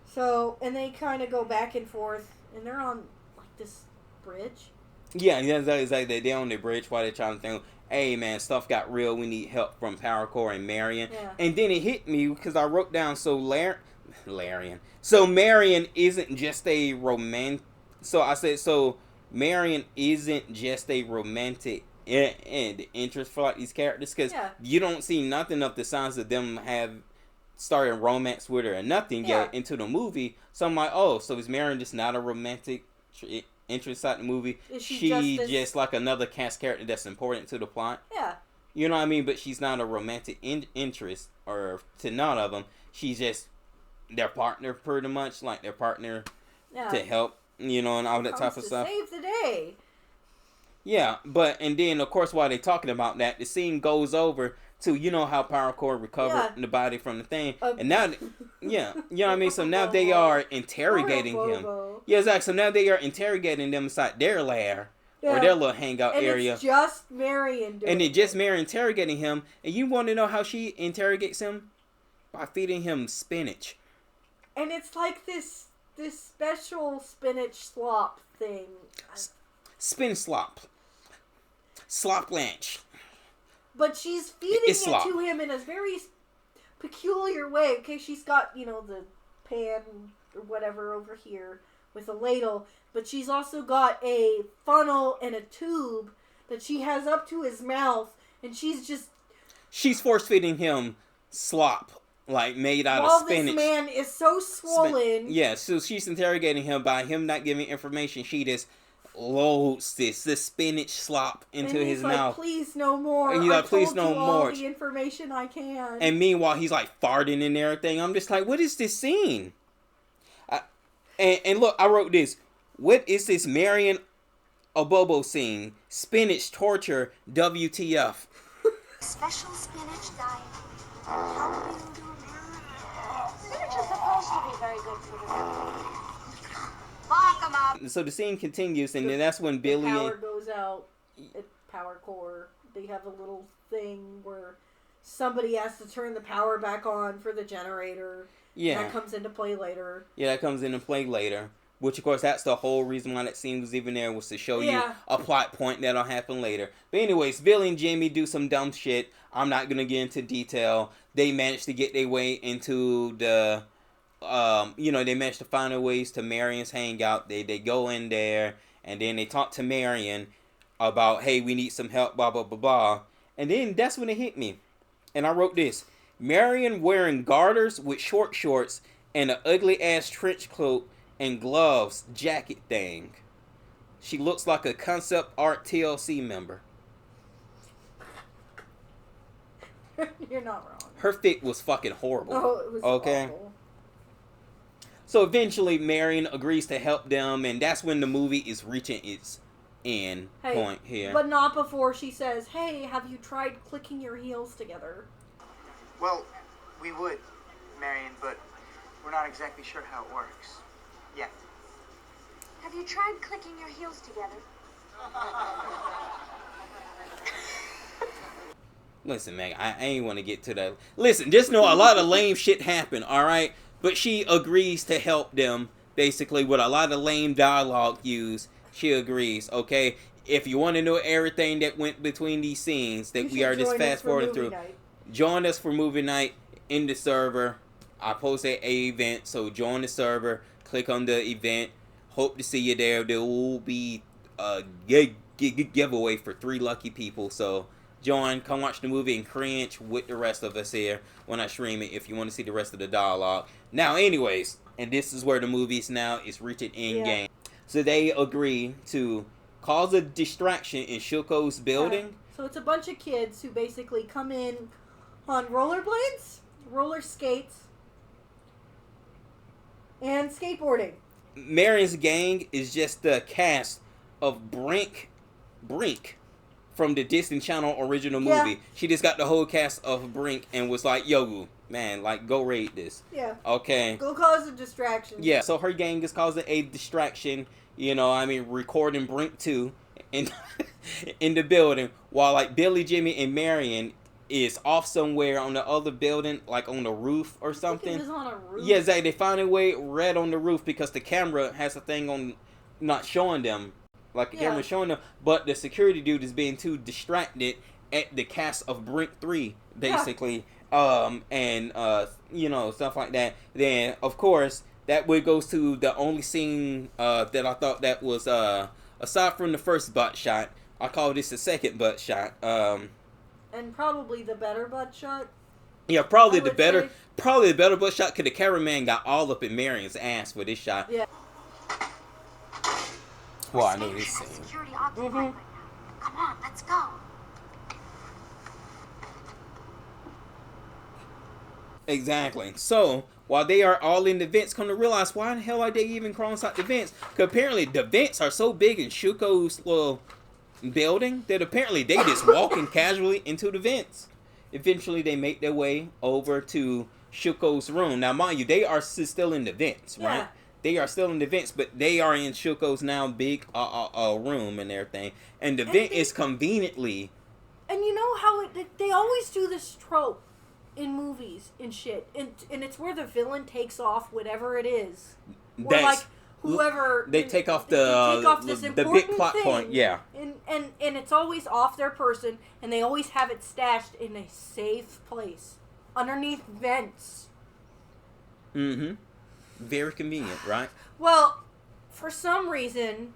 So, and they kind of go back and forth, and they're on, like, this bridge. Yeah, exactly. They're on the bridge while they're trying to think, hey, man, stuff got real. We need help from Power Core and Marion. Yeah. And then it hit me because I wrote down, so Marion isn't just a romantic... So I said, so Marion isn't just a romantic and interest for, like, these characters, because you don't see nothing of the signs of them have started romance with her or nothing yet into the movie. So I'm like, oh, so is Marion just not a romantic interest in the movie? Is she just like another cast character that's important to the plot? Yeah. You know what I mean? But she's not a romantic interest, or to none of them. She's just their partner, pretty much, like their partner to help, you know, and all that type of stuff. Save the day. Yeah, and then of course while they're talking about that, the scene goes over to, you know, how Power Core recovered the body from the thing, and now, you know what I mean. So now they are interrogating him. Yeah, exactly. So now they are interrogating them inside their lair or their little hangout area. It's just Marion doing it. And it's just Marion interrogating him, and you want to know how she interrogates him? By feeding him spinach. And it's like this special spinach slop thing. Spin slop. Slop lunch. But she's feeding it to him in a very peculiar way. Okay, she's got, you know, the pan or whatever over here with a ladle. But she's also got a funnel and a tube that she has up to his mouth. And she's force-feeding him slop. Like, made out of spinach. This man is so swollen. Yeah, so she's interrogating him by him not giving information. She just loads this spinach slop into his mouth. Please no more. And he's like, please no more. All the information I can. And meanwhile, he's like farting and everything. I'm just like, what is this scene? And look, I wrote this. What is this Marion a Bobo scene. Spinach torture, WTF. Special spinach diet. Help you do. Spinach is supposed to be very good for the body. Lock 'em up. So the scene continues, and then that's when Billy The power goes out at Power Core. They have a little thing where somebody has to turn the power back on for the generator. Yeah. That comes into play later. Yeah, that comes into play later. Which, of course, that's the whole reason why that scene was even there, was to show you a plot point that'll happen later. But anyways, Billy and Jimmy do some dumb shit. I'm not going to get into detail. They managed to get their way into the, they managed to find their ways to Marion's hangout. They go in there, and then they talk to Marion about, hey, we need some help, blah, blah, blah, blah. And then that's when it hit me. And I wrote this. Marion wearing garters with short shorts and an ugly-ass trench coat and gloves jacket thing. She looks like a concept art TLC member. You're not wrong. Her fit was fucking horrible. Oh, it was awful. So eventually Marion agrees to help them, and that's when the movie is reaching its end point here. But not before she says, hey, have you tried clicking your heels together? Well, we would, Marion, but we're not exactly sure how it works. Yet. Have you tried clicking your heels together? Listen, man, I ain't want to get to that. Listen, just know a lot of lame shit happened, alright? But she agrees to help them, basically, with a lot of lame dialogue used. She agrees, okay? If you want to know everything that went between these scenes that we are just fast-forwarding through, join us for movie night in the server. I posted a event, so join the server. Click on the event. Hope to see you there. There will be a giveaway for 3 lucky people. So join, come watch the movie and cringe with the rest of us here when I stream it if you want to see the rest of the dialogue. Now, anyways, and this is where the movie's now is reaching end game. So they agree to cause a distraction in Shuko's building. So it's a bunch of kids who basically come in on rollerblades, roller skates, and skateboarding. Marion's gang is just the cast of Brink from the Disney Channel original movie. Yeah. She just got the whole cast of Brink and was like, yo, man, like, go raid this. Yeah. Okay. Go cause a distraction. Yeah, so her gang is causing a distraction, recording Brink 2 in, in the building, while, like, Billy, Jimmy, and Marion is off somewhere on the other building, like on the roof or something. It was on a roof. Yeah, exactly. They found a way red on the roof because the camera has a thing on not showing them. Like the camera showing them, but the security dude is being too distracted at the cast of Brink 3, basically. Stuff like that. Then, of course, that way goes to the only scene that I thought that was, aside from the first butt shot, I call this the second butt shot. And probably the better butt shot. Yeah, probably the better butt shot, because the cameraman got all up in Marion's ass for this shot. Yeah. Well, I know this scene. Security occupied right now. Come on, let's go. Exactly. So, while they are all in the vents, come to realize, why the hell are they even crawling inside the vents? Because apparently the vents are so big in Shuko's little building that apparently they just walking casually into the vents. Eventually, they make their way over to Shuko's room. Now, mind you, they are still in the vents, right? Yeah. They are still in the vents, but they are in Shuko's now big room and everything. And the vent is conveniently... And you know how they always do this trope in movies and shit. And it's where the villain takes off whatever it is. Or like whoever... They take off the big plot point, yeah. And it's always off their person, and they always have it stashed in a safe place. Underneath vents. Mm-hmm. Very convenient, right? Well, for some reason,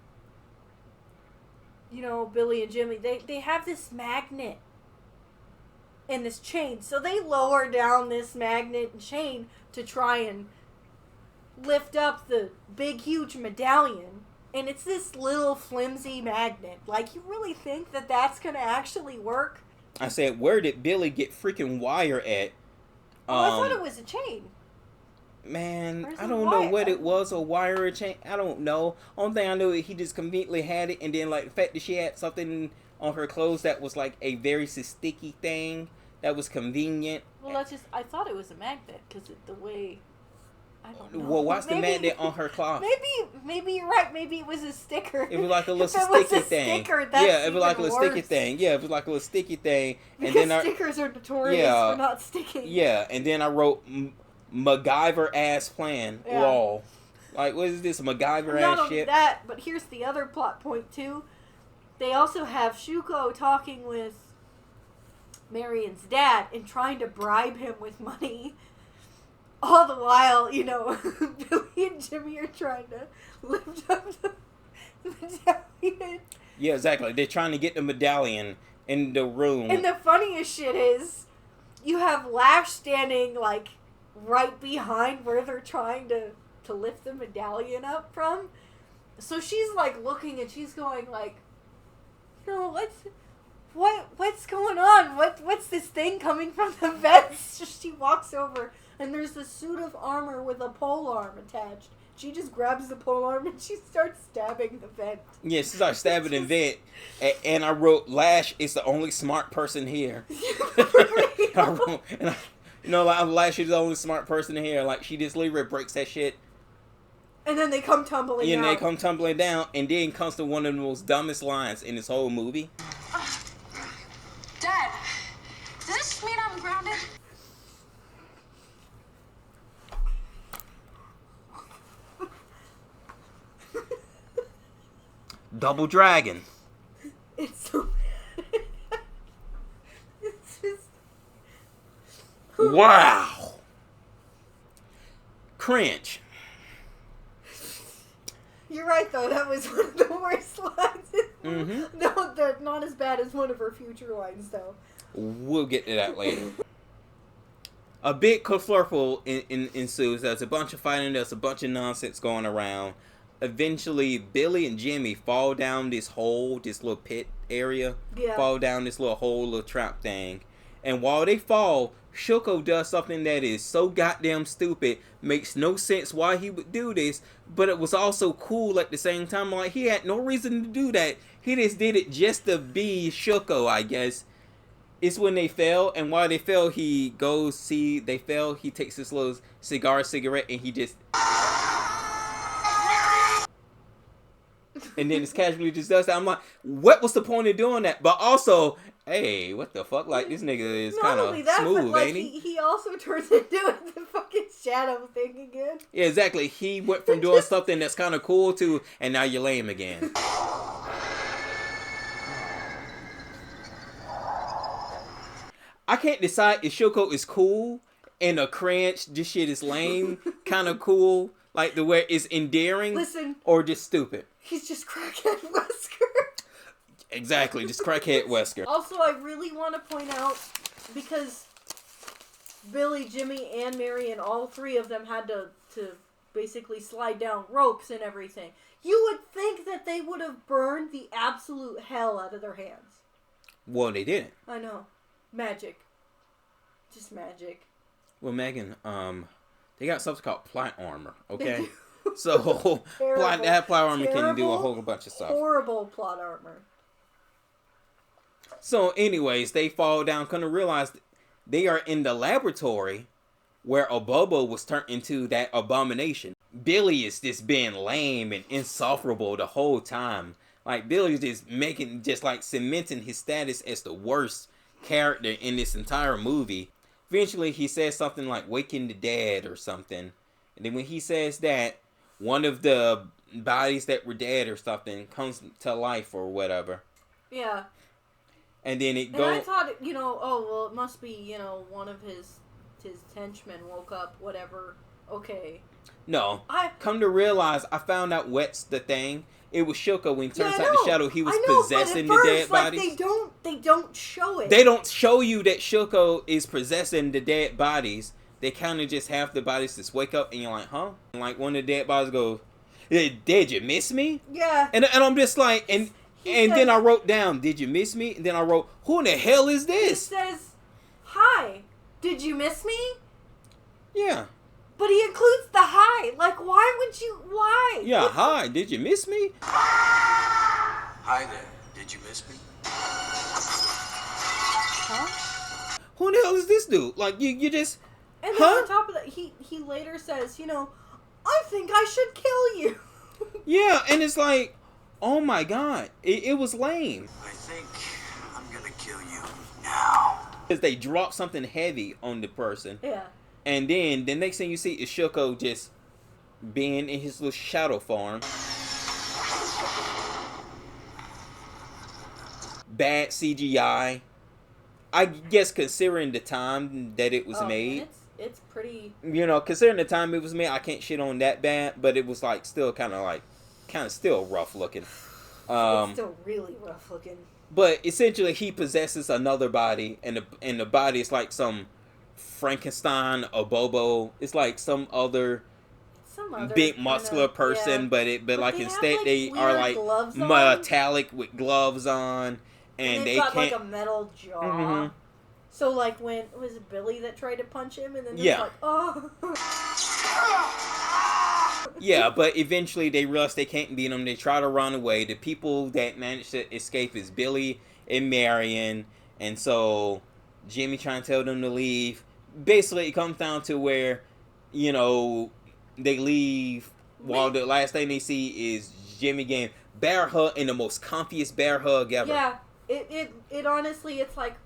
Billy and Jimmy, they have this magnet and this chain. So they lower down this magnet and chain to try and lift up the big, huge medallion. And it's this little flimsy magnet. Like, you really think that that's going to actually work? I said, where did Billy get freaking wire at? I thought it was a chain. Man, Where's I the don't know wire? what it was, a wire or chain. I don't know. Only thing I know is he just conveniently had it, and then like the fact that she had something on her clothes that was like a very sticky thing that was convenient. Well, that's just. I thought it was a magnet because the way. I don't know. Well, what's the Maybe- magnet on her cloth? Maybe you're right. Maybe it was a sticker. It was like a little If it was sticky a thing. sticker, that's Yeah, it was like a little even sticky worse. thing. Yeah, it was like a little sticky thing. Because And then stickers are notorious Yeah. for not sticking. yeah, and then I wrote MacGyver ass plan. Yeah. Lol. Like, what is this MacGyver Not ass only shit? that, but here's the other plot point too. They also have Shuko talking with Marion's dad and trying to bribe him with money. All the while, you know, Billy and Jimmy are trying to lift up the medallion. Yeah, exactly. They're trying to get the medallion in the room. And the funniest shit is, you have Lash standing, like, right behind where they're trying to lift the medallion up from. So she's, like, looking and she's going, like, no, what's going on? What's this thing coming from the vents? She walks over and there's a suit of armor with a pole arm attached. She just grabs the pole arm and she starts stabbing the vent. Yeah, she started stabbing the vent. And I wrote, Lash is the only smart person here. Lash is the only smart person here. Like, she just literally breaks that shit. And then they come tumbling And out. they come tumbling down. And then comes to one of the most dumbest lines in this whole movie. Dad, does this mean I'm grounded? Double Dragon. It's so... it's just... Wow. Cringe. You're right, though. That was one of the worst lines. Mm-hmm. No, they're not as bad as one of her future lines, though. We'll get to that later. A big kerfuffle ensues. There's a bunch of fighting. There's a bunch of nonsense going around. Eventually, Billy and Jimmy fall down this hole, this little pit area. Yeah. Fall down this little hole, little trap thing. And while they fall, Shuko does something that is so goddamn stupid. Makes no sense why he would do this. But it was also cool at the same time. Like, he had no reason to do that. He just did it just to be Shuko, I guess. It's when they fell, and while they fell, he goes see they fell. He takes this little cigarette, and he just, and then it's casually just does that. I'm like, what was the point of doing that? But also, hey, what the fuck? Like, this nigga is Not kind only of that, smooth, but like ain't he? he also turns into the fucking shadow thing again. Yeah, exactly. He went from doing something that's kind of cool to, and now you're lame again. I can't decide if Shoko is cool and a cringe, this shit is lame, kind of cool, like the way it's endearing, Listen. or just stupid. He's just crackhead Wesker. Exactly, just crackhead Wesker. Also, I really want to point out, because Billy, Jimmy, and Marion, all three of them had to basically slide down ropes and everything. You would think that they would have burned the absolute hell out of their hands. Well, they didn't. I know. Magic. Just magic. Well, Megan, they got something called plot armor, okay? So, plot armor can do a whole bunch of stuff. Horrible plot armor. So, anyways, they fall down, kind of realize they are in the laboratory where Abobo was turned into that abomination. Billy is just being lame and insufferable the whole time. Like, Billy's just like cementing his status as the worst character in this entire movie. Eventually, he says something like waking the dead or something. And then when he says that, one of the bodies that were dead or something comes to life or whatever. Yeah. And then it And goes... I thought, it must be, one of his henchmen woke up, whatever. Okay. No. Come to realize, I found out what's the thing. It was Shoko when he turns out the shadow. He was possessing the dead bodies. They don't show it. They don't show you that Shoko is possessing the dead bodies. They kind of just have the bodies just wake up and you're like, huh? And like one of the dead bodies goes, did you miss me? Yeah. And I'm just like, and then I wrote down, did you miss me? And then I wrote, who in the hell is this? It says, hi, did you miss me? Yeah. But he includes the hi. Like, why would you? Why? Yeah, hi. Did you miss me? Hi there. Did you miss me? Huh? Who the hell is this dude? Like, you just... And then on top of that, he later says, I think I should kill you. Yeah, and it's like, oh my god. It was lame. I think I'm gonna kill you now. Because they drop something heavy on the person. Yeah. And then the next thing you see is Shuko just being in his little shadow farm. Bad CGI. I guess considering the time that it was made. It's pretty... Considering the time it was made, I can't shit on that bad. But it was like still kind of still rough looking. It's still really rough looking. But essentially he possesses another body. And the body is like some... Frankenstein or Bobo. It's like some other big muscular person, yeah. but like instead they are like metallic with gloves on, and they got can't like a metal jaw. Mm-hmm. So like when was it Billy that tried to punch him, and then yeah, like oh. Yeah, but eventually they realize they can't beat him. They try to run away. The people that manage to escape is Billy and Marion, and so Jimmy trying to tell them to leave. Basically, it comes down to where, they leave while the last thing they see is Jimmy getting bear hug in the most comfiest bear hug ever. Yeah, it honestly, it's like,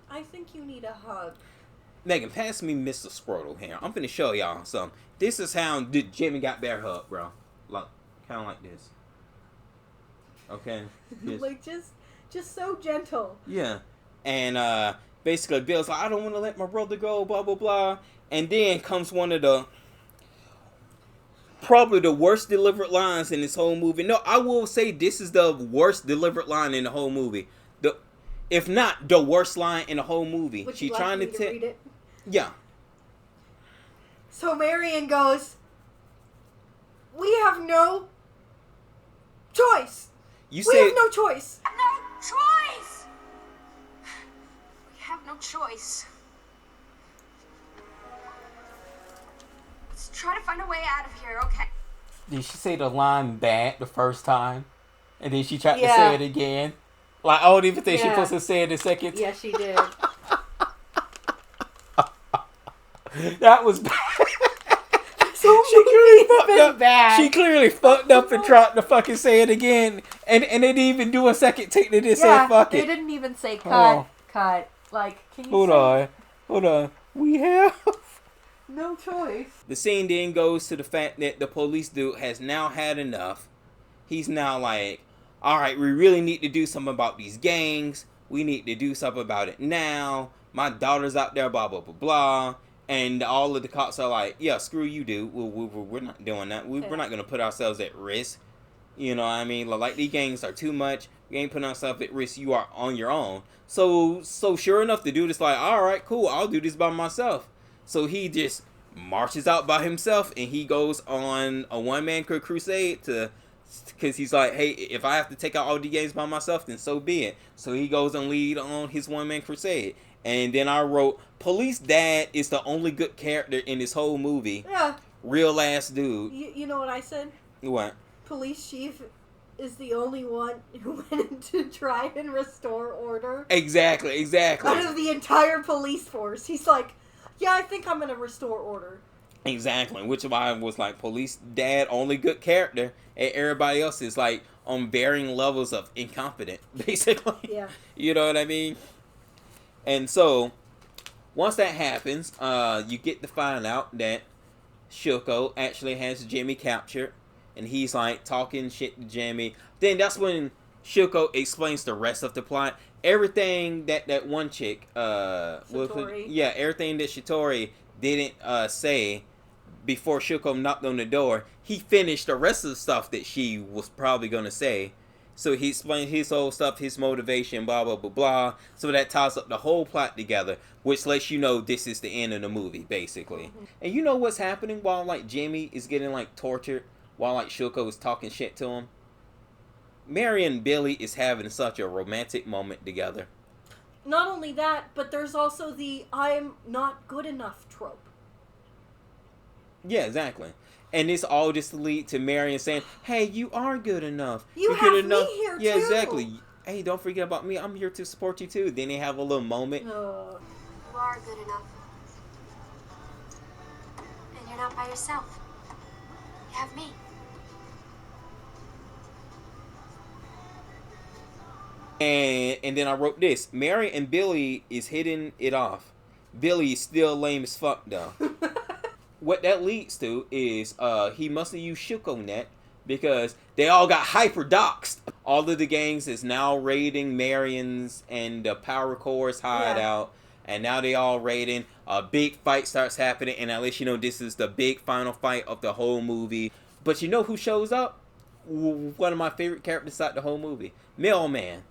I think you need a hug. Megan, pass me Mr. Scrotal here. I'm finna show y'all something. This is how Jimmy got bear hug, bro. Like, kind of like this. Okay? Like, just so gentle. Yeah. And, basically, Bill's like, I don't want to let my brother go, blah, blah, blah. And then comes one of the... probably the worst delivered lines in this whole movie. No, I will say this is the worst delivered line in the whole movie. If not, the worst line in the whole movie. Would She you like trying me to read it? Yeah. So Marion goes, we have no choice. We have no choice. No choice! We have no choice. Let's try to find a way out of here, okay? Did she say the line bad the first time? And then she tried to say it again? Like, I don't even think she's supposed to say it the second time. Yeah, she did. That was bad. So She clearly fucked up. bad. She clearly fucked up and tried to fucking say it again. And they didn't even do a second take. They just said fuck it. They didn't even say cut. Like, can you Hold on. We have... no choice. The scene then goes to the fact that the police dude has now had enough. He's now like, alright, we really need to do something about these gangs. We need to do something about it now. My daughter's out there, blah, blah, blah, blah. And all of the cops are like, yeah, screw you, dude. We're not doing that. We're not going to put ourselves at risk. You know what I mean? Like, these gangs are too much. We ain't putting ourselves at risk. You are on your own. So sure enough, the dude is like, alright, cool. I'll do this by myself. So he just marches out by himself, and he goes on a one-man crusade because he's like, hey, if I have to take out all the gangs by myself, then so be it. So he goes and lead on his one-man crusade. And then I wrote, Police Dad is the only good character in this whole movie. Yeah. Real ass dude. You know what I said? What? Police chief is the only one who went in to try and restore order. Exactly. Out of the entire police force. He's like, yeah, I think I'm going to restore order. Exactly. Which why I was like, Police Dad, only good character. And everybody else is like on varying levels of incompetent, basically. Yeah. You know what I mean? And so, once that happens, you get to find out that Shuko actually has Jimmy captured. And he's like talking shit to Jimmy. Then that's when Shuko explains the rest of the plot. Everything that one chick, everything that Shitori didn't say before Shuko knocked on the door, he finished the rest of the stuff that she was probably going to say. So he explained his whole stuff, his motivation, blah, blah, blah, blah. So that ties up the whole plot together, which lets you know this is the end of the movie, basically. Mm-hmm. And you know what's happening while, like, Jimmy is getting, like, tortured, while, like, Shuko is talking shit to him? Mary and Billy is having such a romantic moment together. Not only that, but there's also the I'm not good enough trope. Yeah, exactly. And it's all just to lead to Marion saying, "Hey, you are good enough. You You're good have me enough." here, Yeah, too. exactly. Hey, don't forget about me. I'm here to support you too. Then they have a little moment. You are good enough. And you're not by yourself. You have me. And then I wrote this. Mary and Billy is hitting it off. Billy is still lame as fuck though. What that leads to is he must have used ShukoNet because they all got hyper doxed. All of the gangs is now raiding Marion's and the Power Core's hideout. And now they all raiding. A big fight starts happening, and at least you know this is the big final fight of the whole movie. But you know who shows up? One of my favorite characters throughout the whole movie. Mailman.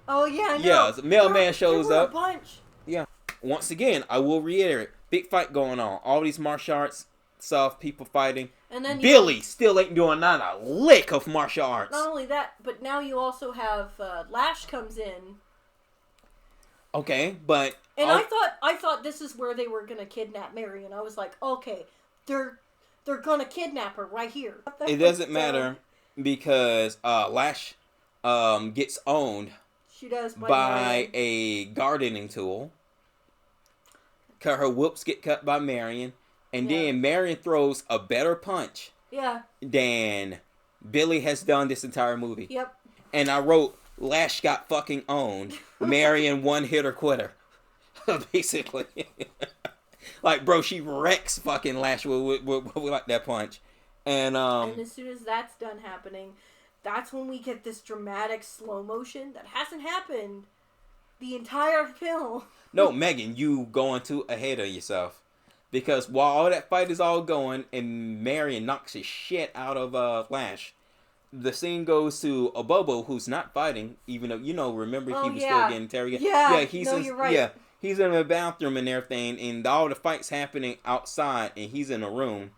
Oh yeah, I know. Yeah, the mailman shows there were up. A bunch. Yeah. Once again, I will reiterate, big fight going on. All these martial arts stuff, people fighting. And then Billy still ain't doing not a lick of martial arts. Not only that, but now you also have Lash comes in. Okay, but And I thought this is where they were gonna kidnap Mary, and I was like, okay, they're gonna kidnap her right here. it doesn't matter because Lash gets owned She does by Marion. a gardening tool. Her whoops get cut by Marion, and then Marion throws a better punch than Billy has done this entire movie. Yep. And I wrote, Lash got fucking owned. Marion one hitter quitter. Basically. Like, bro, she wrecks fucking Lash with like that punch. And as soon as that's done happening, that's when we get this dramatic slow motion that hasn't happened the entire film. No, Megan, you going too ahead of yourself. Because while all that fight is all going and Marion knocks the shit out of Lash, the scene goes to Abobo, who's not fighting, even though, you know, remember he was still getting interrogated. Yeah, you're right. Yeah, he's in the bathroom and everything, and all the fight's happening outside, and he's in a room.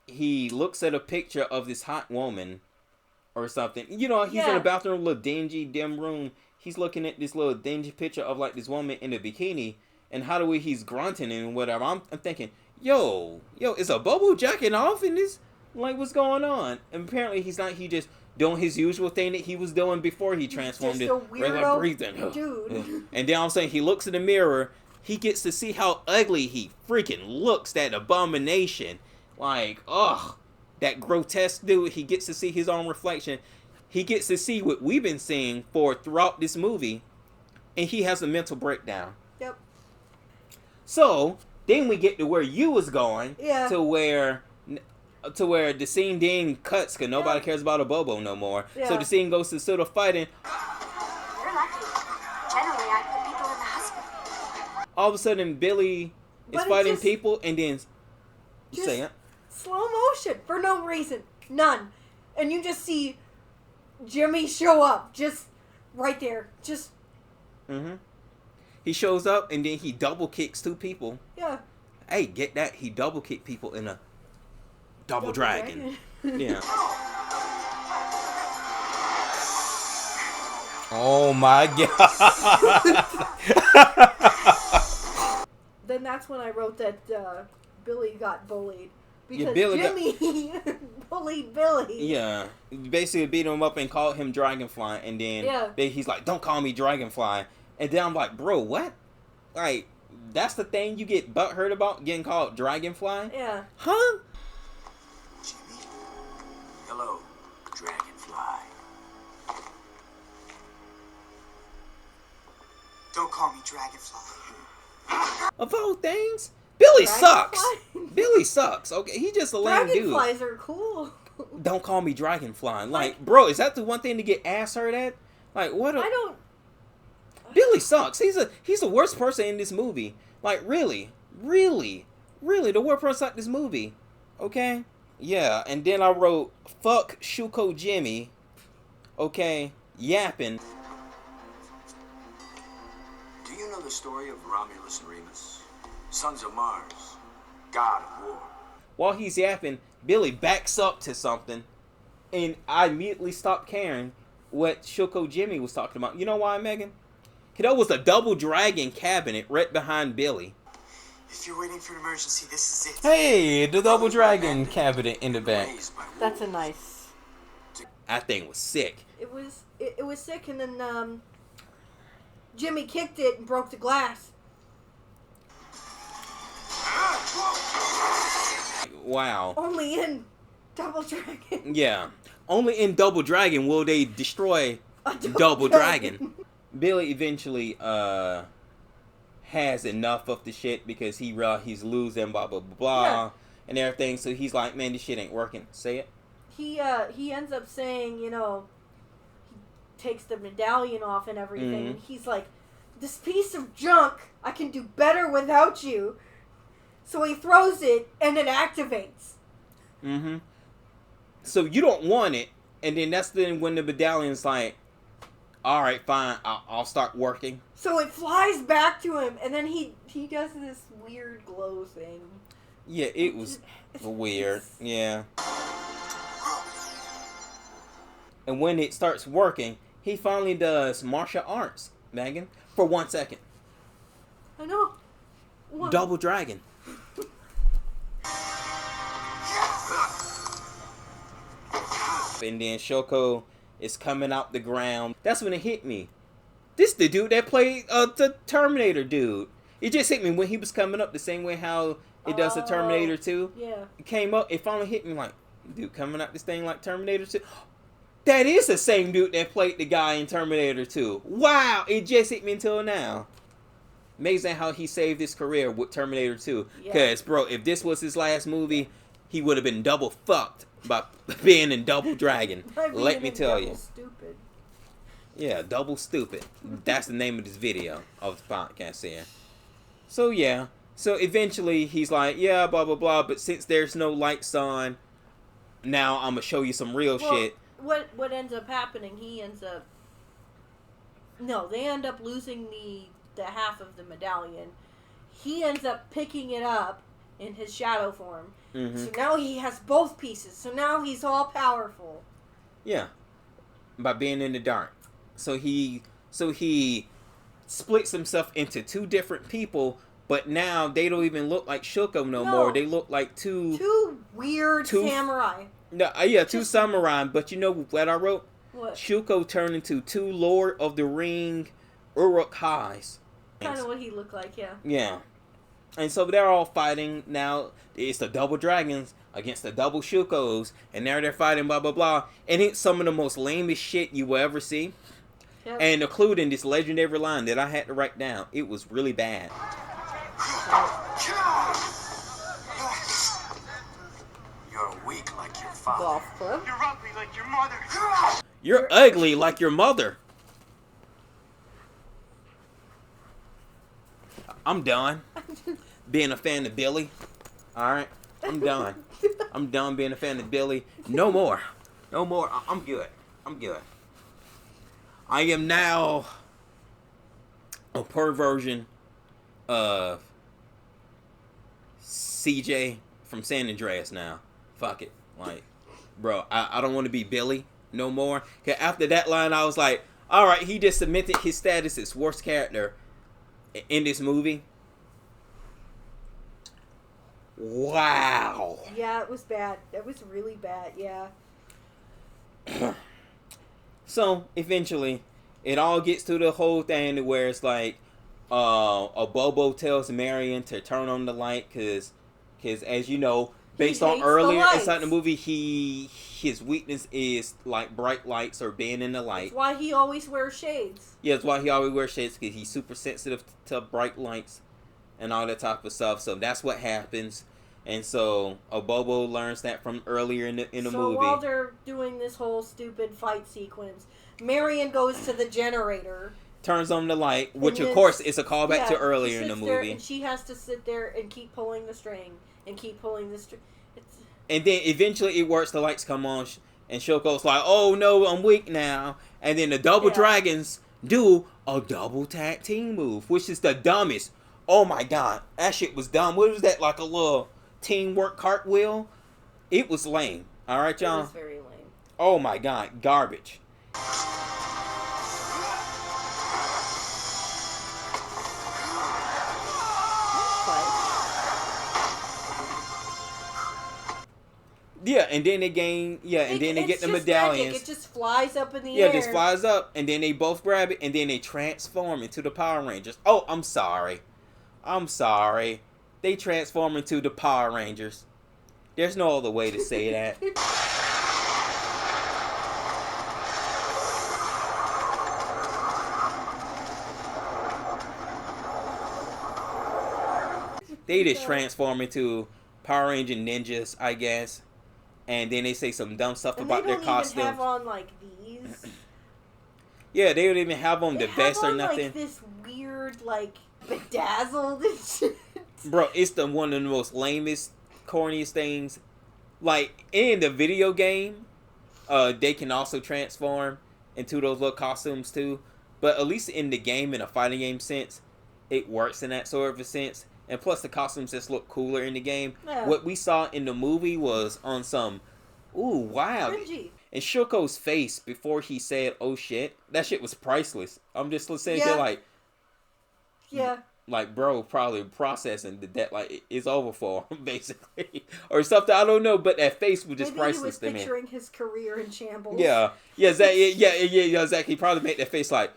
He looks at a picture of this hot woman or something. You know, he's in a bathroom, little dingy, dim room. He's looking at this little dingy picture of, like, this woman in a bikini, and how the way he's grunting and whatever. I'm thinking, yo, is Abobo jacking off in this? Like, what's going on? And apparently he's not. He just doing his usual thing that he was doing before he transformed into regular breathing. Dude. And then I'm saying he looks in the mirror. He gets to see how ugly he freaking looks. That abomination. Like, ugh. That grotesque dude. He gets to see his own reflection. He gets to see what we've been seeing for throughout this movie. And he has a mental breakdown. Yep. So, then we get to where you was going. Yeah. To where the scene then cuts because nobody cares about Abobo no more. Yeah. So the scene goes to sort of fighting. You're lucky. Generally, I put people in the hospital. All of a sudden, Billy is fighting people, and then you say it. Slow motion for no reason, none, and you just see Jimmy show up just right there, just. He shows up and then he double kicks two people. Yeah. Hey, get that? He double kicked people in a double dragon. Yeah. Oh my god. Then that's when I wrote that Billy got bullied. Because Billy Jimmy bullied Billy. Yeah. Basically beat him up and called him Dragonfly. And then he's like, don't call me Dragonfly. And then I'm like, bro, what? Like, that's the thing you get butthurt about? Getting called Dragonfly? Yeah. Huh? Jimmy? Hello, Dragonfly. Don't call me Dragonfly. Of all things, Billy sucks. Dragonfly? Billy sucks. Okay, he just a lame dude. Dragonflies are cool. Don't call me Dragonfly. Like, bro, is that the one thing to get ass hurt at? Like, what? I don't. Billy sucks. He's the worst person in this movie. Like, really, the worst person in this movie. Okay? Yeah, and then I wrote, fuck Shuko Jimmy. Okay? Yapping. Do you know the story of Romulus and Remus? Sons of Mars, god of war. While he's yapping, Billy backs up to something, and I immediately stopped caring what Shuko Jimmy was talking about. You know why, Megan? That was a double dragon cabinet right behind Billy. If you're waiting for an emergency, this is it. Hey, the double dragon cabinet in the back. That's a nice. That thing was sick. It was sick, and then Jimmy kicked it and broke the glass. Wow. Only in Double Dragon. Yeah. Only in Double Dragon will they destroy A Double Dragon. Billy eventually has enough of the shit because he realized he's losing, blah blah blah blah, Yeah. and everything. So he's like, man, this shit ain't working. Say it. He ends up saying, he takes the medallion off and everything. Mhm. And he's like, this piece of junk, I can do better without you. So he throws it and it activates. Mm-hmm. So you don't want it, and then that's then when the medallion's like, all right, fine, I'll start working. So it flies back to him, and then he does this weird glow thing. Yeah, it was weird. Yeah. And when it starts working, he finally does martial arts, Megan, for 1 second. I know. What? Double Dragon. And then Shoko is coming out the ground. That's when it hit me. This the dude that played the Terminator dude. It just hit me when he was coming up the same way how it does the Terminator 2. Yeah. It came up, it finally hit me like, dude coming out this thing like Terminator 2. That is the same dude that played the guy in Terminator 2. Wow, it just hit me until now. Amazing how he saved his career with Terminator 2. Yeah. Because, bro, if this was his last movie, he would have been double fucked by being in Double Dragon. Let me tell you. Stupid. Yeah, Double Stupid. That's the name of this video of the podcast here. So, yeah. So, eventually, he's like, yeah, blah, blah, blah. But since there's no lights on, now I'm going to show you some real shit. What ends up happening, they end up losing the half of the medallion. He ends up picking it up in his shadow form. Mm-hmm. So now he has both pieces. So now he's all powerful. Yeah. By being in the dark. So he splits himself into two different people, but now they don't even look like Shoko no more. They look like two weird samurai. No, two samurai, but you know what I wrote? What? Shuko turned into two Lord of the Ring Urukhais. Kind of what he looked like, yeah. Yeah. And so they're all fighting now. It's the Double Dragons against the Double Shukos, and now they're fighting, blah, blah, blah. And it's some of the most lamest shit you will ever see. Yep. And including this legendary line that I had to write down. It was really bad. You're weak like your father. Golf club. You're ugly like your mother. You're ugly like your mother. I'm done being a fan of Billy. Alright? I'm done. I'm done being a fan of Billy. No more. No more. I'm good. I'm good. I am now a perversion of CJ from San Andreas now. Fuck it. Like, bro, I don't want to be Billy no more. Cause after that line, I was like, alright, he just cemented his status as worst character in this movie. Wow. Yeah, it was bad. It was really bad, yeah. So, eventually, it all gets to the whole thing where it's like, a Bobo tells Marion to turn on the light because as you know, based on earlier inside the movie, his weakness is like bright lights or being in the light. That's why he always wears shades. Yeah, that's why he always wears shades, because he's super sensitive to bright lights and all that type of stuff. So that's what happens. And so Bobo learns that from earlier in the movie. So while they're doing this whole stupid fight sequence, Marion goes to the generator. Turns on the light, which of course is a callback to earlier in the there, movie. and she has to sit there and keep pulling the string and keep pulling the string. And then eventually it works, the lights come on, and Shoko's like, oh no, I'm weak now. And then the Double Dragons do a double tag team move, which is the dumbest. Oh my god, that shit was dumb. What was that, like a little teamwork cartwheel? It was lame. Alright, y'all? It was very lame. Oh my god, garbage. But Yeah, and then they gain. Yeah, and then they get the it's just medallions. magic. It just flies up in the Yeah, air. it just flies up, and then they both grab it, and then they transform into the Power Rangers. Oh, I'm sorry. They transform into the Power Rangers. There's no other way to say that. They just transform into Power Ranger ninjas, I guess. And then they say some dumb stuff about their costumes. They don't even have on, like, these. Yeah, they don't even have on They the vest or have on, nothing. like, this weird, like, bedazzled and shit. Bro, it's one of the most lamest, corniest things. Like, in the video game, they can also transform into those little costumes too. But at least in the game, in a fighting game sense, it works in that sort of a sense. And plus, the costumes just look cooler in the game. Yeah. What we saw in the movie was on some, ooh, wow. Cringy. And Shuko's face before he said, oh shit, that shit was priceless. I'm just sitting Yeah. there like, Yeah. like, bro, probably processing that, like, it's over for him, basically. Or something, I don't know, but that face was just Maybe he priceless was to me. picturing his career in shambles. Yeah, exactly. Yeah, exactly. He probably made that face like,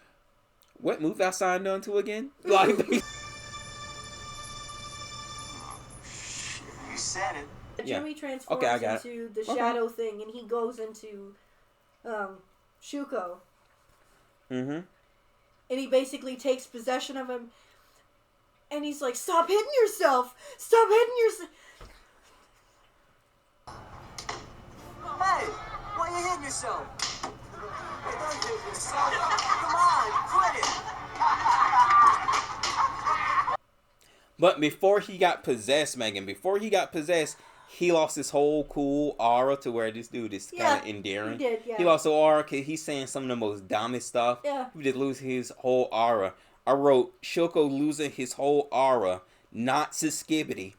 what movie I signed on to again? Like, You said it. Yeah. Jimmy transforms Okay, I got into the Okay. shadow thing, and he goes into Shuko, mm-hmm. and he basically takes possession of him, and he's like, "Stop hitting yourself! Stop hitting yourself!" Hey, why you hitting yourself? Hey, don't hit yourself. Come on, quit it. But before he got possessed, Megan, he lost his whole cool aura to where this dude is kind of endearing. He did, yeah. He lost the aura because he's saying some of the most dumbest stuff. Yeah. He just lose his whole aura. I wrote Shoko losing his whole aura, not Skibbity.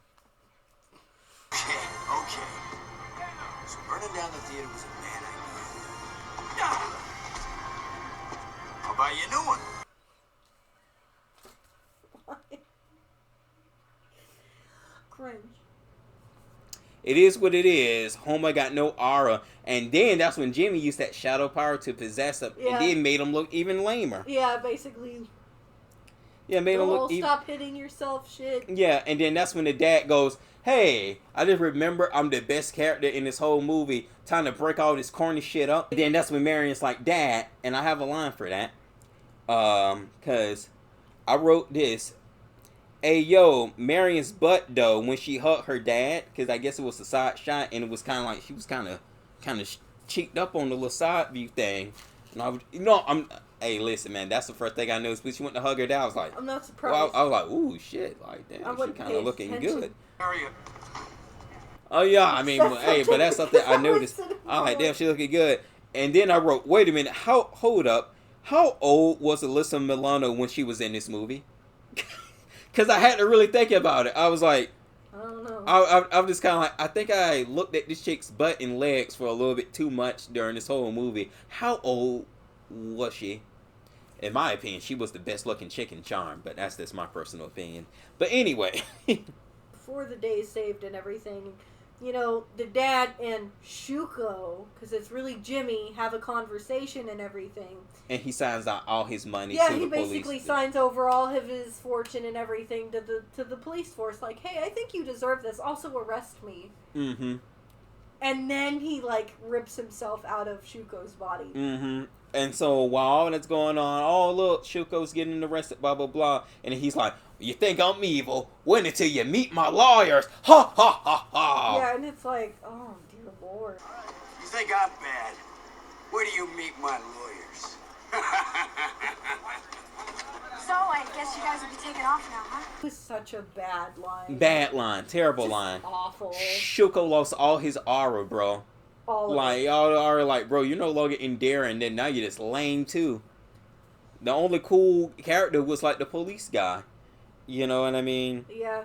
Okay. So burning down the theater was a bad idea. I'll buy you a new one. Cringe. It is what it is. Homer got no aura. And then that's when Jimmy used that shadow power to possess him. Yeah. And then made him look even lamer. Yeah, basically. Yeah, made The him whole look even... stop hitting yourself shit. Yeah, and then that's when the dad goes, hey, I just remember I'm the best character in this whole movie. Time to break all this corny shit up. And then that's when Marion's like, Dad, and I have a line for that. Because I wrote this. Hey, yo, Marion's butt, though, when she hugged her dad, because I guess it was a side shot, and it was kind of like, she was kind of cheeked up on the little side view thing. And I was, hey, listen, man, that's the first thing I noticed. When she went to hug her dad, I was like, I'm not surprised. well, I was like, ooh, shit, like, damn, I she wouldn't kind pay of looking attention. good. Harriet. Oh, yeah, I mean, hey, but that's something I noticed. I was like, damn, she looking good. And then I wrote, wait a minute, hold up. How old was Alyssa Milano when she was in this movie? Because I had to really think about it. I was like, I don't know. I'm just kind of like, I think I looked at this chick's butt and legs for a little bit too much during this whole movie. How old was she? In my opinion, she was the best looking chick in Charm, but that's just my personal opinion. But anyway. Before the day saved and everything, you know, the dad and Shuko, because it's really Jimmy, have a conversation and everything. And he signs out all his money Yeah, to he the police. basically signs over all of his fortune and everything to the police force. Like, hey, I think you deserve this. Also arrest me. Mm-hmm. And then he, like, rips himself out of Shuko's body. Mm-hmm. And so while all that's going on, oh, look, Shuko's getting arrested, blah, blah, blah. And he's like, you think I'm evil? Wait until you meet my lawyers. Ha, ha, ha, ha. Yeah, and it's like, oh, dear Lord. You think I'm bad? Where do you meet my lawyers? So, I guess you guys will be taking off now, huh? It was such a bad line. Bad line. Terrible Just line. awful. Shuko lost all his aura, bro. All of Like, it. y'all are like, bro, you're no longer endearing, then now you're just lame, too. The only cool character was, like, the police guy. You know what I mean? Yeah.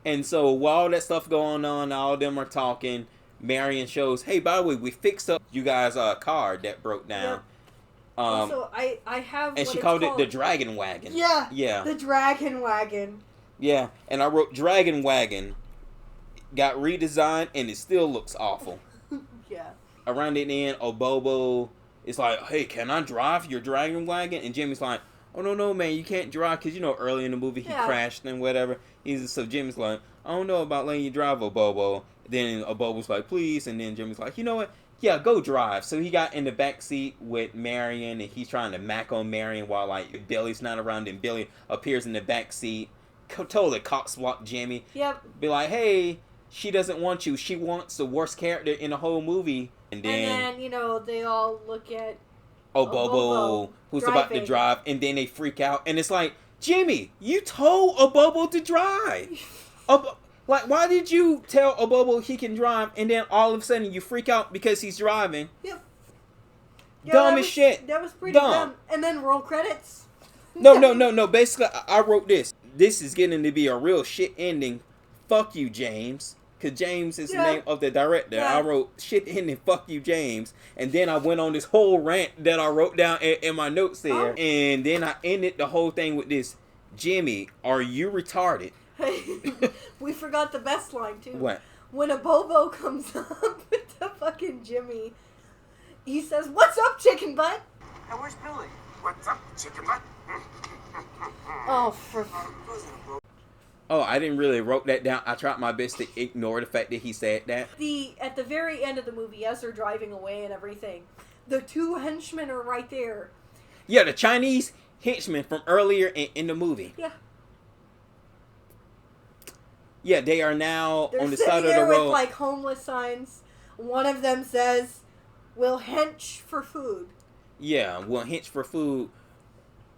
And so while that stuff going on, all of them are talking, Marion shows, hey, by the way, we fixed up you guys' car that broke down. Yep. Also, I have and what she it's called it the Dragon Wagon. Yeah. Yeah. The Dragon Wagon. Yeah. And I wrote Dragon Wagon. got redesigned, and it still looks awful. Yeah. Around the end, Obobo is like, "Hey, can I drive your dragon wagon?" And Jimmy's like, "Oh no, man, you can't drive," because early in the movie he crashed and whatever. So Jimmy's like, "I don't know about letting you drive, Obobo." Then Obobo's like, "Please," and then Jimmy's like, "You know what? Yeah, go drive." So he got in the back seat with Marion, and he's trying to mac on Marion while like Billy's not around, and Billy appears in the back seat, totally cocksblock Jimmy. Yep. Be like, "Hey, she doesn't want you. She wants the worst character in the whole movie." And then they all look at Obobo, who's about to driving. drive, and then they freak out, and it's like, Jimmy, you told Obobo to drive. Like, why did you tell Obobo he can drive, and then all of a sudden you freak out because he's driving? Yep. Dumb as shit. That was pretty Dumb. dumb. And then roll credits. No. Basically, I wrote this. This is getting to be a real shit ending. Fuck you, James. Because James is the name of the director. Yeah. I wrote shit ending, fuck you, James. And then I went on this whole rant that I wrote down in my notes there. Oh. And then I ended the whole thing with this. Jimmy, are you retarded? We forgot the best line, too. What? When a Bobo comes up with the fucking Jimmy, he says, "What's up, chicken butt?" Hey, where's Billy? What's up, chicken butt? Oh, for... Oh, I didn't really wrote that down. I tried my best to ignore the fact that he said that. At the very end of the movie, as they're driving away and everything, the two henchmen are right there. Yeah, the Chinese henchmen from earlier in the movie. Yeah. Yeah, they are now They're on the sitting side of the there road. with, like, homeless signs. One of them says, "We'll hench for food." Yeah, we'll hench for food,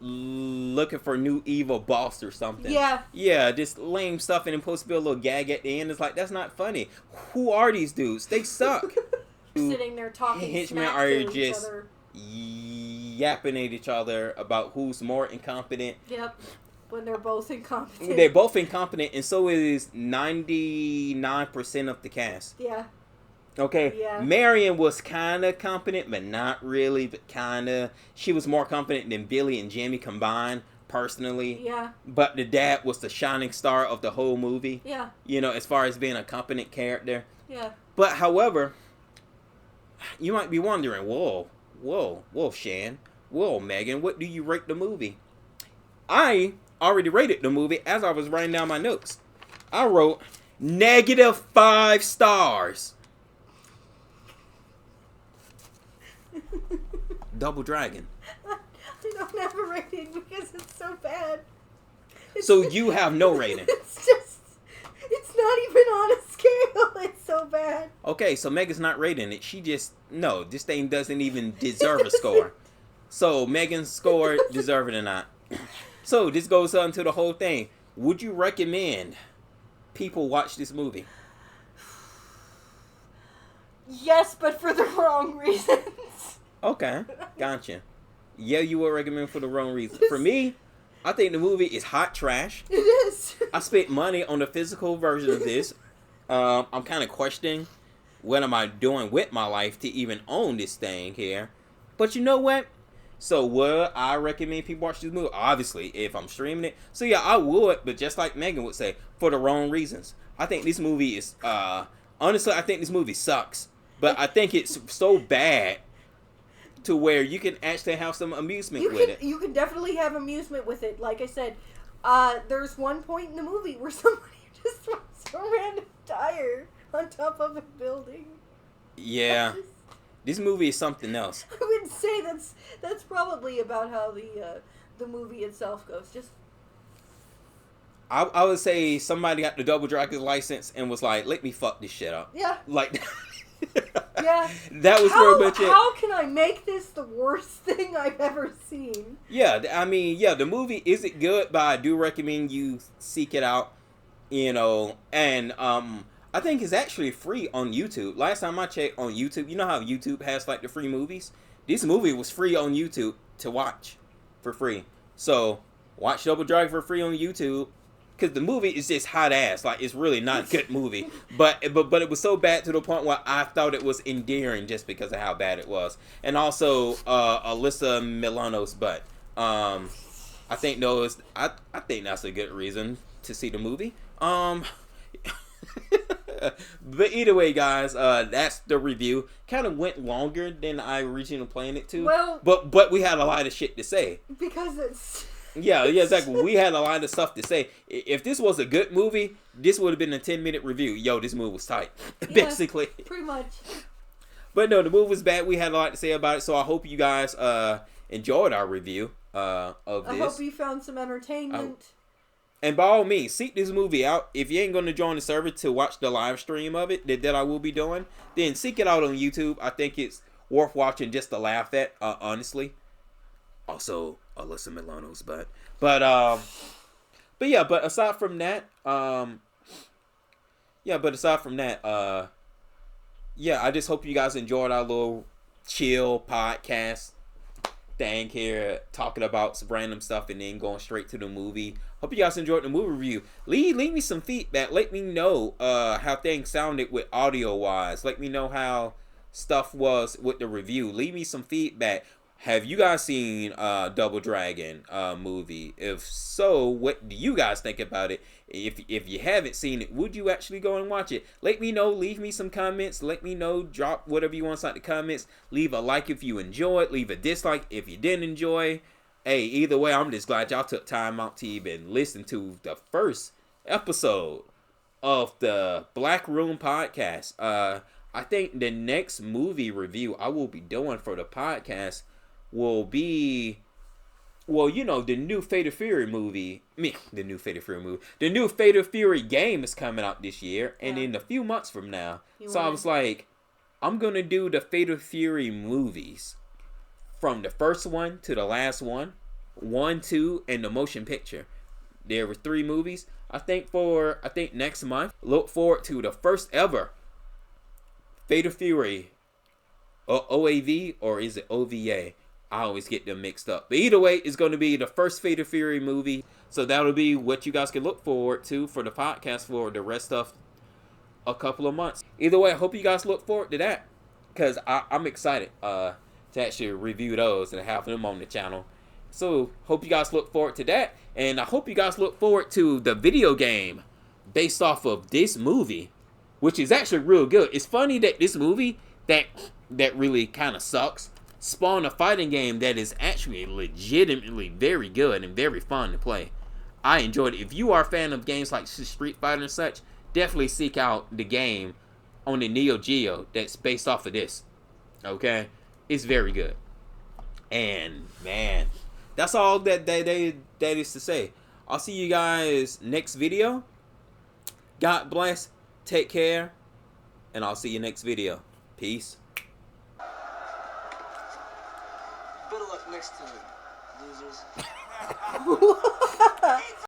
looking for new evil boss or something. Yeah. Yeah, just lame stuff, and then supposed to be a little gag at the end. It's like, that's not funny. Who are these dudes? They suck. Sitting there talking Henchmen smack are to each just other. yapping at each other about who's more incompetent. Yep. When they're both incompetent. They're both incompetent, and so is 99% of the cast. Yeah. Okay, Yeah. Marion was kind of competent, but not really, but kind of. She was more competent than Billy and Jimmy combined, personally. Yeah. But the dad was the shining star of the whole movie. Yeah. As far as being a competent character. Yeah. But, however, you might be wondering, whoa, Shan, whoa, Megan, what do you rate the movie? I already rated the movie as I was writing down my notes. I wrote -5 stars. Double Dragon. I don't have a rating because it's so bad. So you have no rating. It's not even on a scale. It's so bad. Okay, so Megan's not rating it. She just, no, this thing doesn't even deserve a score. So Megan's score, deserve it or not. So this goes on to the whole thing. Would you recommend people watch this movie? Yes, but for the wrong reasons. Okay, gotcha. Yeah, you would recommend for the wrong reason. For me, I think the movie is hot trash. It is. I spent money on the physical version of this. I'm kind of questioning what am I doing with my life to even own this thing here. But you know what? So would I recommend people watch this movie? Obviously, if I'm streaming it. So yeah, I would, but just like Megan would say, for the wrong reasons. I think this movie is, honestly, I think this movie sucks. But I think it's so bad to where you can actually have some amusement with it. You can definitely have amusement with it. Like I said, there's one point in the movie where somebody just throws a random tire on top of a building. Yeah. This movie is something else. I would say that's probably about how the movie itself goes. Just I would say somebody got the Double Dragon license and was like, let me fuck this shit up. yeah. Like, Yeah. that was pretty much it. How can I make this the worst thing I've ever seen? Yeah, I mean, yeah, the movie isn't good, but I do recommend you seek it out, and I think it's actually free on YouTube. Last time I checked on YouTube, you know how YouTube has like the free movies? This movie was free on YouTube to watch for free. So, watch Double Dragon for free on YouTube. Because the movie is just hot ass. Like, it's really not a good movie. But it was so bad to the point where I thought it was endearing just because of how bad it was. And also, Alyssa Milano's butt. I think I think that's a good reason to see the movie. But either way, guys, that's the review. Kind of went longer than I originally planned it to. Well, but we had a lot of shit to say. because it's... Yeah, exactly. We had a lot of stuff to say. If this was a good movie, this would have been a 10-minute review. Yo, this movie was tight, basically. Pretty much. But no, the movie was bad. We had a lot to say about it, so I hope you guys enjoyed our review of this. I hope you found some entertainment. And by all means, seek this movie out. If you ain't going to join the server to watch the live stream of it that I will be doing, then seek it out on YouTube. I think it's worth watching just to laugh at, honestly. Also, Alyssa Milano's butt. But aside from that, I just hope you guys enjoyed our little chill podcast thing here, talking about some random stuff and then going straight to the movie. Hope you guys enjoyed the movie review. Leave me some feedback. Let me know how things sounded with audio wise. Let me know how stuff was with the review. Leave me some feedback. Have you guys seen Double Dragon movie? If so, what do you guys think about it? If you haven't seen it, would you actually go and watch it? Let me know. Leave me some comments. Let me know. Drop whatever you want inside the comments. Leave a like if you enjoyed. Leave a dislike if you didn't enjoy. Hey, either way, I'm just glad y'all took time out to even listen to the first episode of the Black Room podcast. I think the next movie review I will be doing for the podcast will be, well, you know, the new Fatal Fury movie. The new Fatal Fury game is coming out this year, and in a few months from now. I was like, I'm gonna do the Fatal Fury movies from the first one to the last one, 1, 2, and the motion picture. There were 3 movies. I think next month, look forward to the first ever Fatal Fury OAV, or is it OVA? I always get them mixed up. But either way, it's going to be the first Fatal Fury movie. So that'll be what you guys can look forward to for the podcast for the rest of a couple of months. Either way, I hope you guys look forward to that, because I'm excited to actually review those and have them on the channel. So hope you guys look forward to that. And I hope you guys look forward to the video game based off of this movie, which is actually real good. It's funny that this movie that really kind of sucks spawned a fighting game that is actually legitimately very good and very fun to play. I enjoyed it. If you are a fan of games like Street Fighter and such, definitely seek out the game on the Neo Geo that's based off of this. Okay? It's very good. And man, that's all that is to say. I'll see you guys next video. God bless. Take care. And I'll see you next video. Peace. Better luck next time, losers.